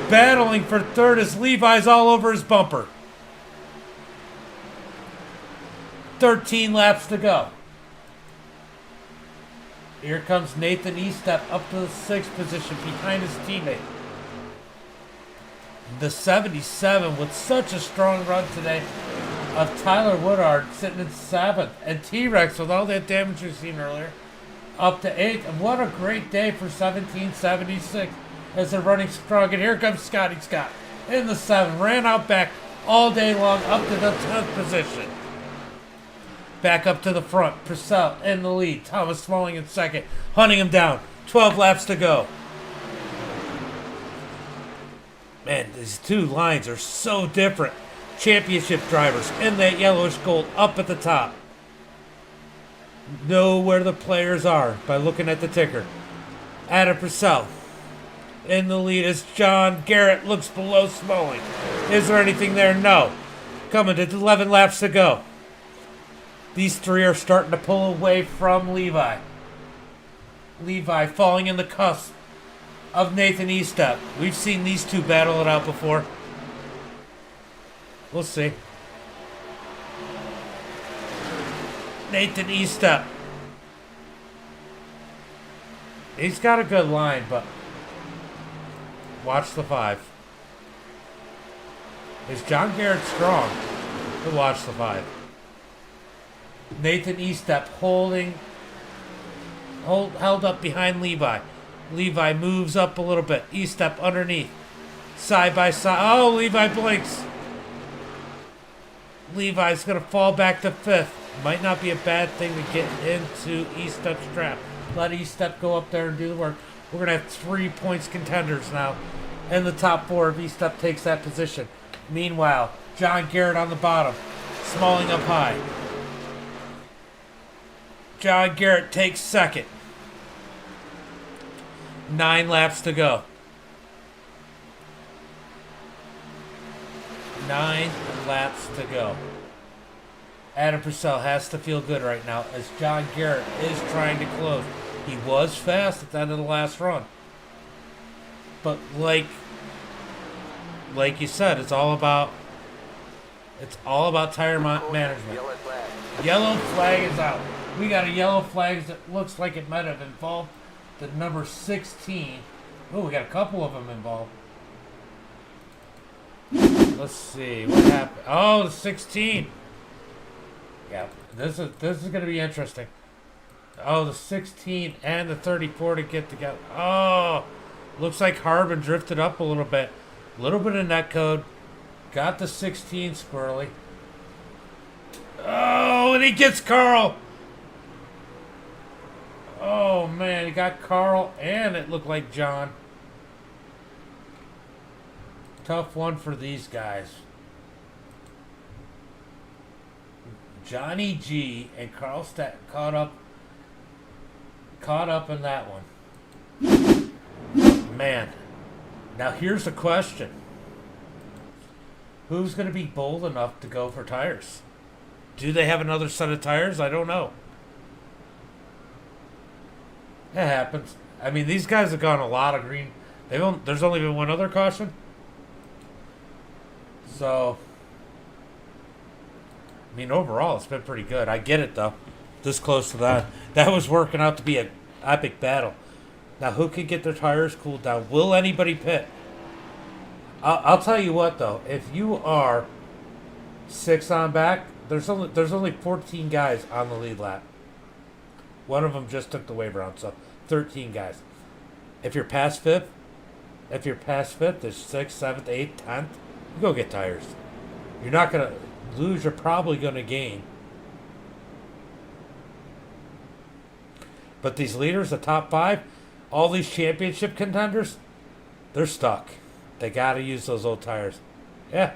battling for third as Levi's all over his bumper. 13 laps to go. Here comes Nathan Estep up to the 6th position behind his teammate. The 77 with such a strong run today of Tyler Woodard sitting in 7th. And T-Rex with all that damage we've seen earlier up to 8th. And what a great day for 1776 as they're running strong. And here comes Scotty Scott in the 7. Ran out back all day long up to the 10th position. Back up to the front. Purcell in the lead. Thomas Smalling in second. Hunting him down. 12 laps to go. Man, these two lines are so different. championship drivers in that yellowish gold up at the top. Know where the players are by looking at the ticker. Adam Purcell in the lead as John Garrett looks below Smalling. Is there anything there? No. Coming to 11 laps to go. These three are starting to pull away from Levi. Levi falling in the cusp of Nathan Estep. We've seen these two battle it out before. We'll see. Nathan Estep. He's got a good line, but watch the 5. Is John Garrett strong? We'll watch the 5. Nathan Estep held up behind Levi. Levi moves up a little bit. Estep underneath. Side by side. Oh, Levi blinks. Levi's going to fall back to 5th. Might not be a bad thing to get into Estep's trap. Let Estep go up there and do the work. We're going to have 3 points contenders now in the top 4 if Estep takes that position. Meanwhile, John Garrett on the bottom. Smalling up high. John Garrett takes 2nd. 9 laps to go. 9 laps to go. Adam Purcell has to feel good right now as John Garrett is trying to close. He was fast at the end of the last run. But like you said, it's all about tire management. Yellow flag. Yellow flag is out. We got a yellow flag that looks like it might have involved the number 16. Oh, we got a couple of them involved. Let's see what happened. Oh, the 16. Yeah, this is going to be interesting. Oh, the 16 and the 34 to get together. Oh, looks like Harbin drifted up a little bit. A little bit of netcode. Got the 16 squirrely. Oh, and he gets Carl. Oh, man, he got Carl, and it looked like John. Tough one for these guys. Johnny G and Carl Staton caught up in that one. Man. Now here's the question. Who's going to be bold enough to go for tires? Do they have another set of tires? I don't know. It happens. I mean, these guys have gone a lot of green. There's only been one other caution. So, I mean, overall, it's been pretty good. I get it, though. This close to that. That was working out to be an epic battle. Now, who can get their tires cooled down? Will anybody pit? I'll tell you what, though. If you are 6 on back, there's only 14 guys on the lead lap. One of them just took the wave round, so 13 guys. If you're past 5th, there's 6th, 7th, 8th, 10th. You go get tires. You're not going to lose. You're probably going to gain. But these leaders, the top 5, all these championship contenders, they're stuck. They got to use those old tires. Yeah.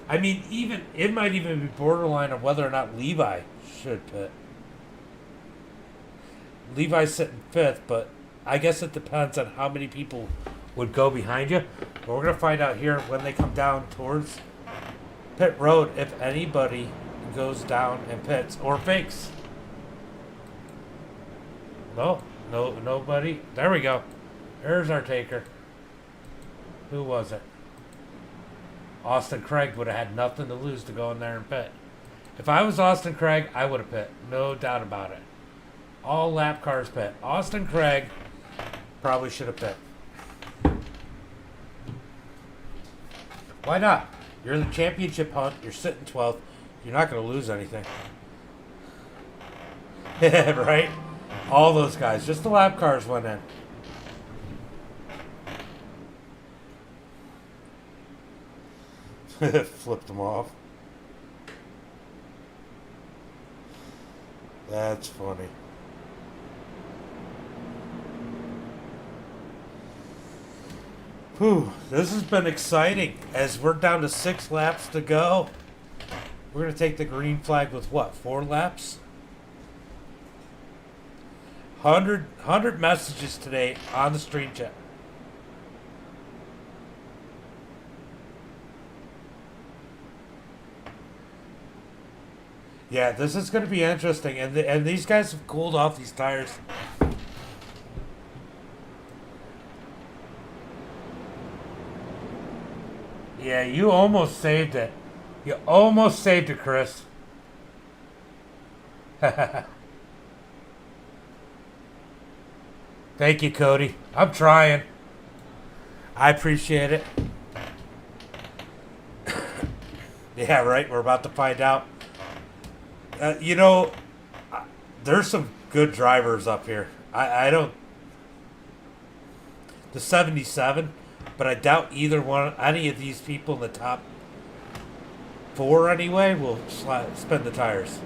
I mean, it might even be borderline of whether or not Levi should pit. Levi's sitting 5th, but I guess it depends on how many people would go behind you. But we're going to find out here when they come down towards pit road if anybody goes down and pits or fakes. No, nobody. There we go. There's our taker. Who was it? Austin Craig would have had nothing to lose to go in there and pit. If I was Austin Craig, I would have pit. No doubt about it. All lap cars pit. Austin Craig probably should have pit. Why not? You're in the championship hunt. You're sitting 12th. You're not going to lose anything. Right? All those guys. Just the lap cars went in. Flipped them off. That's funny. Whew, this has been exciting. As we're down to 6 laps to go. We're going to take the green flag with what? 4 laps? 100 messages today on the stream chat. Yeah, this is going to be interesting. And these guys have cooled off these tires. Yeah, you almost saved it. You almost saved it, Chris. Thank you, Cody. I'm trying. I appreciate it. Yeah, right. We're about to find out. You know, there's some good drivers up here. I don't... The 77, but I doubt any of these people in the top 4 anyway will spin the tires.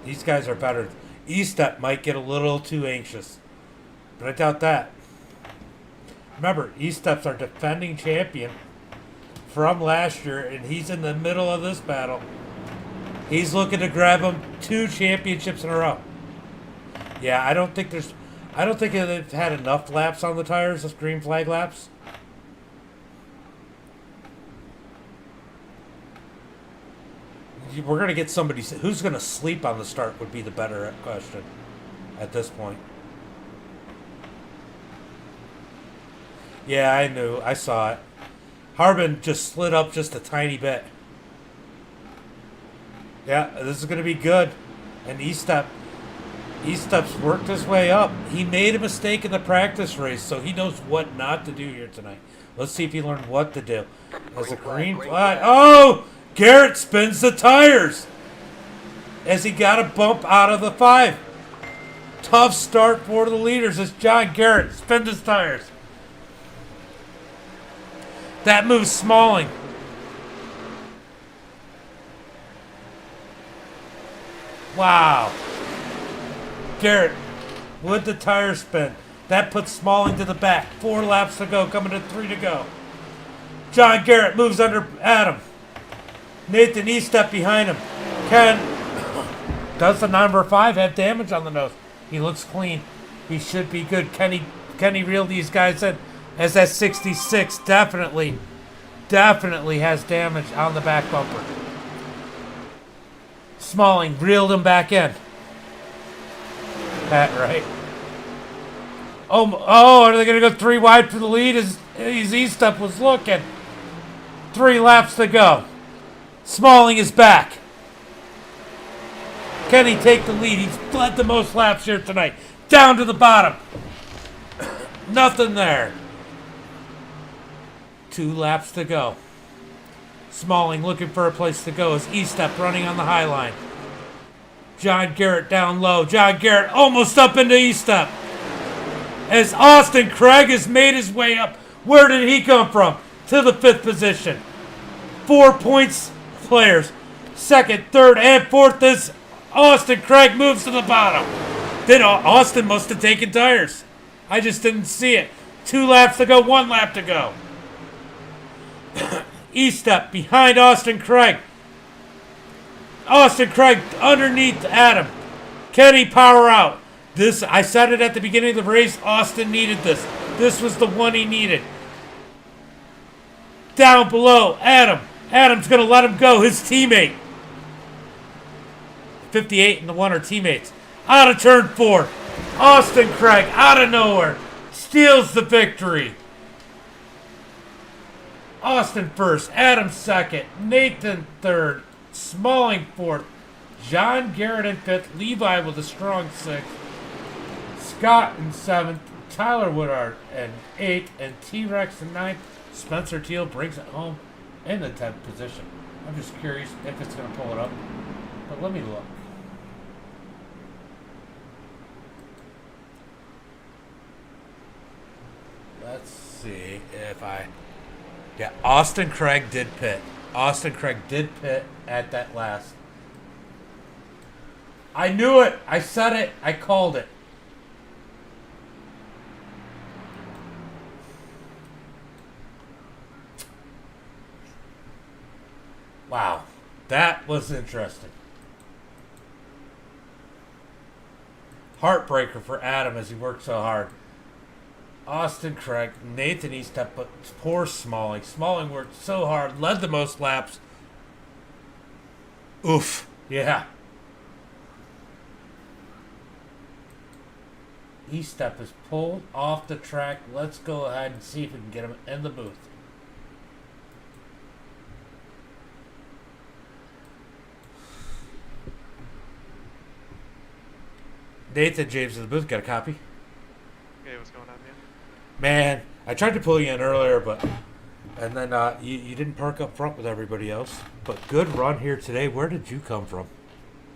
These guys are better. Estep might get a little too anxious, but I doubt that. Remember, Estep's our defending champion from last year, and he's in the middle of this battle. He's looking to grab him 2 championships in a row. Yeah, I don't think they've had enough laps on the tires, those green flag laps. We're going to get somebody who's going to sleep on the start would be the better question at this point. Yeah, I knew. I saw it. Harbin just slid up just a tiny bit. Yeah, this is going to be good. And Estep's worked his way up. He made a mistake in the practice race, so he knows what not to do here tonight. Let's see if he learned what to do. As a green flag. Oh! Garrett spins the tires as he got a bump out of the 5. Tough start for the leaders as John Garrett spins his tires. That moves Smalling. Wow. Garrett with the tire spin. That puts Smalling to the back. 4 laps to go, coming to 3 to go. John Garrett moves under Adam. Nathan Estep behind him. Does the number 5 have damage on the nose? He looks clean. He should be good. Can he reel these guys in? As that 66 definitely has damage on the back bumper. Smalling reeled him back in. That right. Oh, are they going to go 3 wide for the lead as Estep was looking? 3 laps to go. Smalling is back. Can he take the lead? He's led the most laps here tonight. Down to the bottom. Nothing there. 2 laps to go. Smalling looking for a place to go as Estep running on the high line. John Garrett down low. John Garrett almost up into Estep. As Austin Craig has made his way up. Where did he come from? To the 5th position. 4 points players. 2nd, 3rd, and 4th is Austin Craig moves to the bottom. Then Austin must have taken tires. I just didn't see it. 2 laps to go, 1 lap to go. Estep behind Austin Craig. Austin Craig underneath Adam. Can he power out? This, I said it at the beginning of the race, Austin needed this. This was the one he needed. Down below, Adam. Adam's going to let him go, his teammate. 58 and the 1 are teammates. Out of turn 4. Austin Craig, out of nowhere, steals the victory. Austin 1st, Adam 2nd, Nathan 3rd, Smalling 4th, John Garrett in 5th, Levi with a strong 6th, Scott in 7th, Tyler Woodard in 8th, and T-Rex in 9th. Spencer Teal brings it home in the 10th position. I'm just curious if it's going to pull it up, but let me look. Let's see if I... Yeah, Austin Craig did pit. Austin Craig did pit at that last. I knew it. I said it. I called it. Wow. That was interesting. Heartbreaker for Adam as he worked so hard. Austin Craig, Nathan Estep, but poor Smalling. Smalling worked so hard, led the most laps. Oof. Yeah. Estep is pulled off the track. Let's go ahead and see if we can get him in the booth. Nathan James in the booth, got a copy? Hey, what's going on, man? Man, I tried to pull you in earlier, and then you didn't park up front with everybody else. But good run here today. Where did you come from?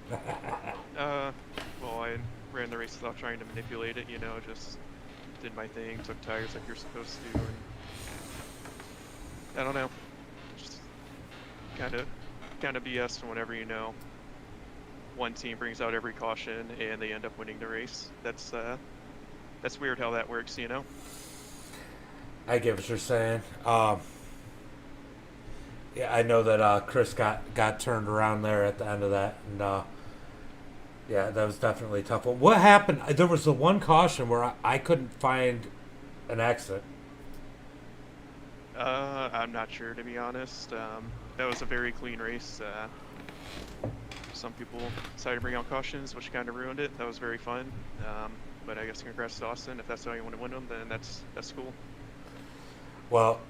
Well, I ran the race without trying to manipulate it, just did my thing, took tires like you're supposed to, and I don't know, just kind of BS whenever one team brings out every caution and they end up winning the race. That's weird how that works, I get what you're saying. Yeah, I know that Chris got turned around there at the end of that, and yeah, that was definitely a tough one. What happened? There was the one caution where I couldn't find an exit. I'm not sure, to be honest. That was a very clean race. Some people decided to bring out cautions, which kind of ruined it. That was very fun. But I guess congrats to Austin. If that's how you want to win them, then that's cool. Well,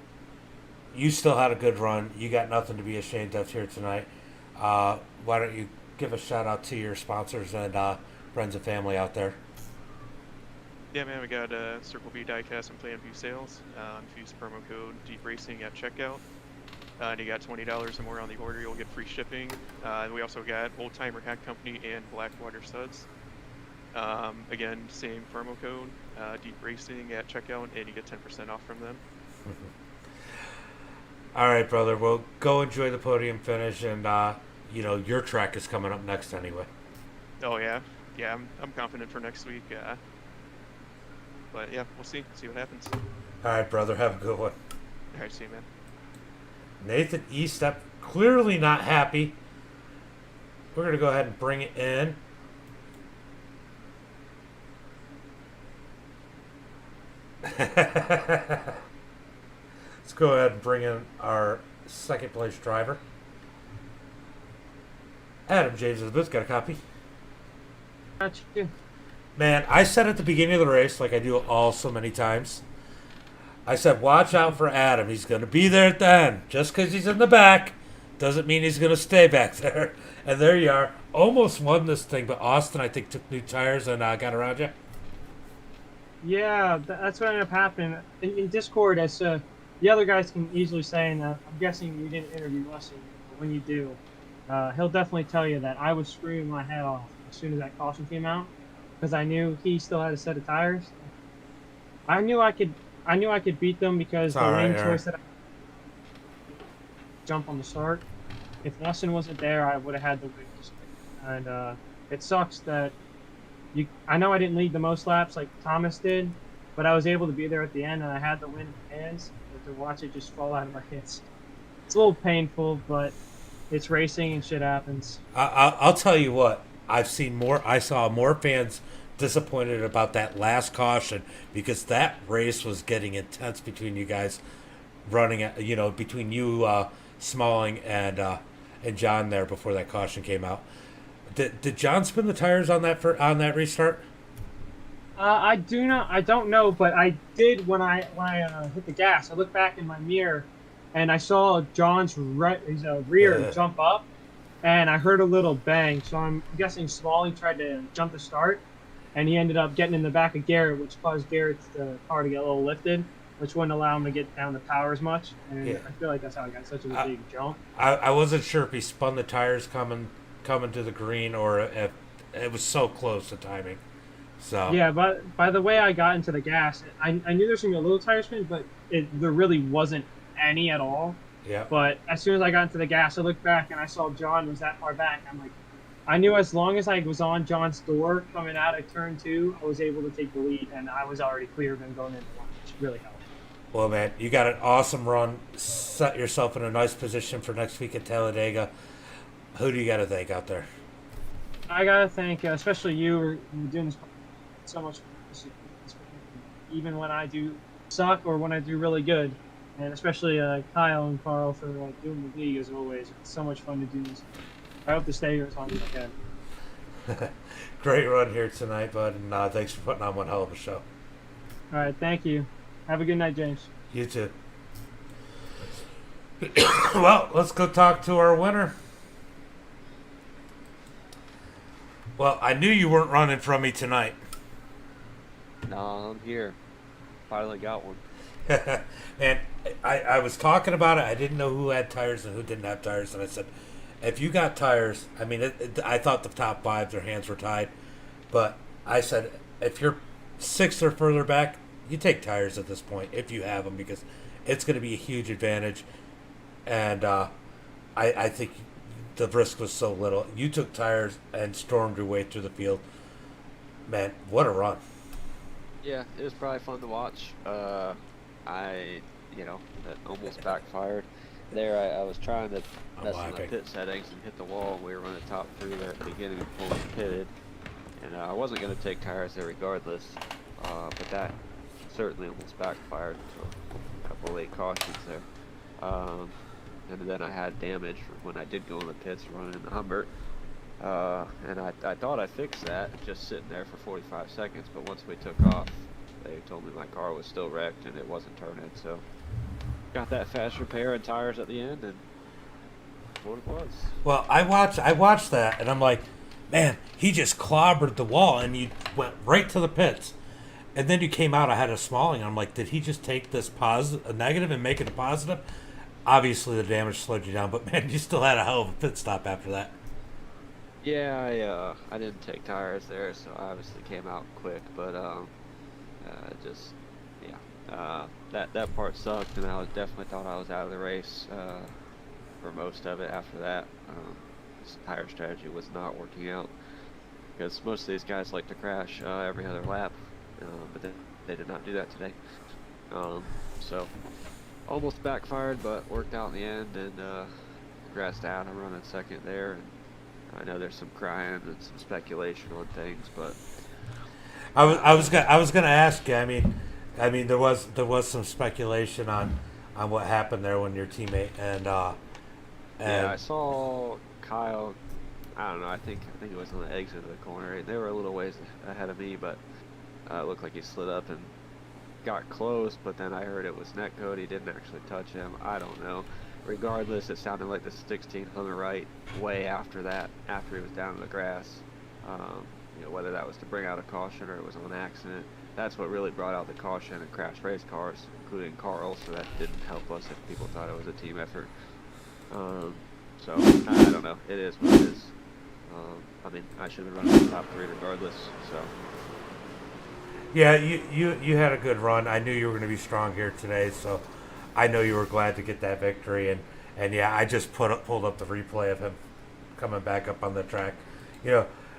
you still had a good run. You got nothing to be ashamed of here tonight. Why don't you give a shout out to your sponsors and friends and family out there? Yeah, man, we got Circle V Diecast and Plan View sales. If you use promo code Deep Racing at checkout, and you got $20 or more on the order, you'll get free shipping. And we also got Old Timer Hat Company and Blackwater Studs. Again, same promo code, Deep Racing at checkout, and you get 10% off from them. All right, brother. Well, go enjoy the podium finish, and your track is coming up next anyway. Oh yeah, I'm confident for next week. But yeah, we'll see what happens. All right, brother. Have a good one. All right, see you, man. Nathan Estep, clearly not happy. We're going to go ahead and bring it in. Let's go ahead and bring in our second place driver. Adam James of the booth, got a copy? Got you. Man, I said at the beginning of the race, like I do all so many times, I said, watch out for Adam. He's going to be there at the end. Just because he's in the back doesn't mean he's going to stay back there. And there you are. Almost won this thing, but Austin, I think, took new tires and got around you. Yeah, that's what ended up happening. In Discord, as the other guys can easily say, and I'm guessing you didn't interview Rusty, but when you do, he'll definitely tell you that I was screaming my head off as soon as that caution came out, because I knew he still had a set of tires. I knew I could beat them because the lane choice that I jump on the start. If Austin wasn't there, I would have had the win. And it sucks that I know I didn't lead the most laps like Thomas did, but I was able to be there at the end, and I had the win in my hands. But to watch it just fall out of my hands, it's a little painful, but it's racing and shit happens. I'll tell you what. I saw more fans disappointed about that last caution because that race was getting intense between you guys running at, between you, Smalling and John there before that caution came out. Did John spin the tires on that restart? I don't know, but I did when I hit the gas. I looked back in my mirror, and I saw John's rear jump up, and I heard a little bang. So I'm guessing Smalling tried to jump the start, and he ended up getting in the back of Garrett, which caused Garrett's car to get a little lifted, which wouldn't allow him to get down the power as much. And yeah. I feel like that's how I got such a big jump. I wasn't sure if he spun the tires coming to the green or if it was so close to timing. So yeah, but by the way I got into the gas, I knew there was going to be a little tire spin, but there really wasn't any at all. Yeah. But as soon as I got into the gas, I looked back and I saw John was that far back. I'm like, I knew as long as I was on John's door coming out of turn 2, I was able to take the lead, and I was already clear of him going into one, which really helped. Well, man, you got an awesome run. set yourself in a nice position for next week at Talladega. Who do you got to thank out there? I gotta thank, especially you, for doing this so much. Even when I do suck or when I do really good, and especially Kyle and Carl for doing the league as always. It's so much fun to do this. I hope to stay here as long as I can. Great run here tonight, bud, and thanks for putting on one hell of a show. All right, thank you. Have a good night, James. You too. Well, let's go talk to our winner. Well, I knew you weren't running from me tonight. No, I'm here. Finally got one. And I was talking about it. I didn't know who had tires and who didn't have tires. And I said, if you got tires, I mean, I thought the top five, their hands were tied. But I said, if you're 6th or further back, you take tires at this point, if you have them, because it's going to be a huge advantage. And I think the risk was so little. You took tires and stormed your way through the field. Man, what a run. Yeah, it was probably fun to watch. That almost backfired. There, I was trying to mess with my pit settings and hit the wall, and we were running top 3 there at the beginning before we pitted. And I wasn't going to take tires there regardless, but that certainly almost backfired. So a couple late cautions there. And then I had damage when I did go in the pits running in the Humbert. And I thought I fixed that just sitting there for 45 seconds, but once we took off, they told me my car was still wrecked and it wasn't turning. So got that fast repair and tires at the end, and what it was. Well, I watched that, and I'm like, man, he just clobbered the wall, and you went right to the pits. And then you came out, I had a Smalling, and I'm like, did he just take this a negative and make it a positive? Obviously, the damage slowed you down, but man, you still had a hell of a pit stop after that. Yeah, I didn't take tires there, so I obviously came out quick, but that part sucked, and I definitely thought I was out of the race for most of it after that. This tire strategy was not working out, because most of these guys like to crash every other lap, but they did not do that today. So almost backfired, but worked out in the end, and congrats to Adam running second there. And I know there's some crying and some speculation on things, but I was gonna ask you. I mean, there was some speculation on what happened there when your teammate and yeah, I saw Kyle. I don't know. I think it was on the exit of the corner. They were a little ways ahead of me, but it looked like he slid up and got close. But then I heard it was netcode. He didn't actually touch him. I don't know. Regardless, it sounded like the 16 hung a right way after that, after he was down in the grass. Whether that was to bring out a caution or it was on accident. That's what really brought out the caution and crashed race cars, including Carl, so that didn't help us if people thought it was a team effort. So, I don't know. It is what it is. I should have been running the top 3 regardless, so. Yeah, you had a good run. I knew you were going to be strong here today, so I know you were glad to get that victory. And yeah, I just pulled up the replay of him coming back up on the track.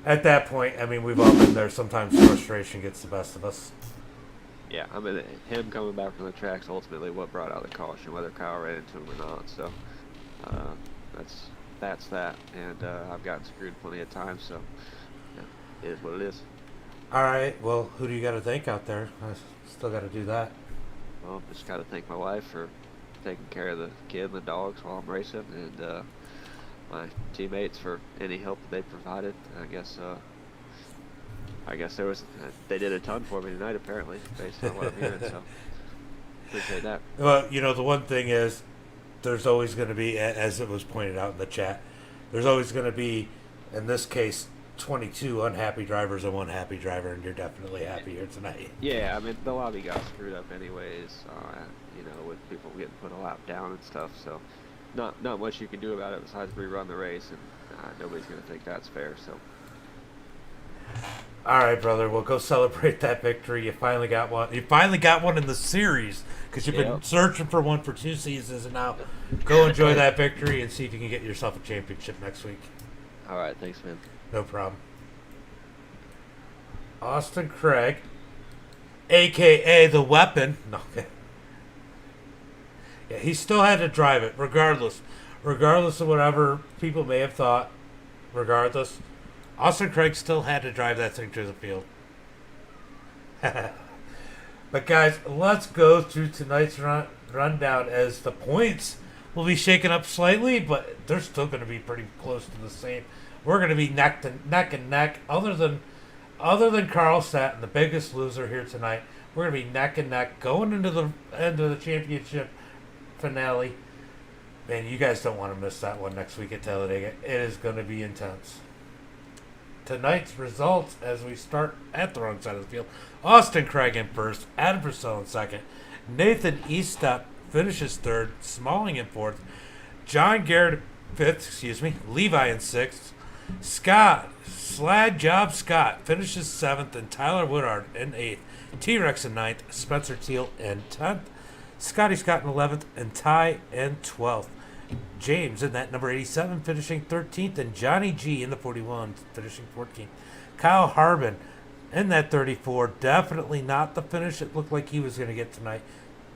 At that point, we've all been there. Sometimes frustration gets the best of us. Yeah, him coming back from the track's ultimately what brought out the caution, whether Kyle ran into him or not. So that's that. And I've gotten screwed plenty of times, so yeah, it is what it is. All right. Well, who do you got to thank out there? I still got to do that. Well, just got to thank my wife for taking care of the kid and the dogs while I'm racing, and my teammates for any help that they provided. I guess they did a ton for me tonight, apparently, based on what I'm hearing. So appreciate that. Well, the one thing is, there's always going to be, as it was pointed out in the chat, there's always going to be, in this case, 22 unhappy drivers and one happy driver, and you're definitely happy here tonight. Yeah, the lobby got screwed up anyways, with people getting put a lap down and stuff, so not much you can do about it besides rerun the race, and nobody's going to think that's fair, so. All right, brother, well, go celebrate that victory. You finally got one. You finally got one in the series, because you've been searching for one for 2 seasons, and now go enjoy that victory and see if you can get yourself a championship next week. All right, thanks, man. No problem. Austin Craig, a.k.a. The Weapon. No. Yeah, he still had to drive it, regardless of whatever people may have thought. Regardless, Austin Craig still had to drive that thing to the field. But guys, let's go through tonight's rundown, as the points will be shaken up slightly, but they're still going to be pretty close to the same. We're going to be neck and neck. Other than Carl Staton, the biggest loser here tonight, we're going to be neck and neck going into the end of the championship finale. Man, you guys don't want to miss that one next week at Talladega. It is going to be intense. Tonight's results as we start at the wrong side of the field. Austin Craig in first, Adam Purcell in second, Nathan Estep finishes third, Smalling in fourth, John Garrett fifth, Levi in sixth, Slad Job Scott finishes seventh, and Tyler Woodard in eighth, T-Rex in ninth, Spencer Teal in 10th, Scotty Scott in 11th, and Ty in 12th. James in that number 87 finishing 13th, and Johnny G in the 41 finishing 14th. Kyle Harbin in that 34, definitely not the finish it looked like he was going to get tonight,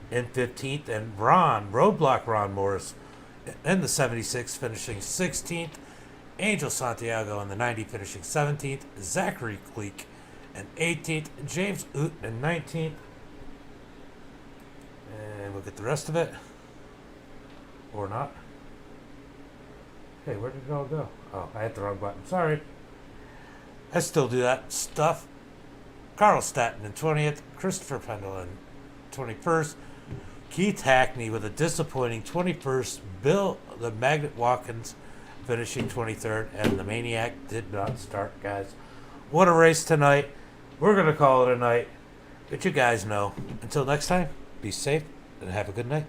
in 15th, and Roadblock Ron Morris in the 76 finishing 16th. Angel Santiago in the 90 finishing 17th. Zachary Cleek in 18th. James Uten in 19th. And we'll get the rest of it. Or not. Hey, where did it all go? Oh, I hit the wrong button. Sorry. I still do that stuff. Carl Staton in 20th. Christopher Pendle in 21st. Keith Hackney with a disappointing 21st. Bill the Magnet Watkins finishing 23rd. And the Maniac did not start, guys. What a race tonight. We're going to call it a night. But you guys know. Until next time, be safe and have a good night.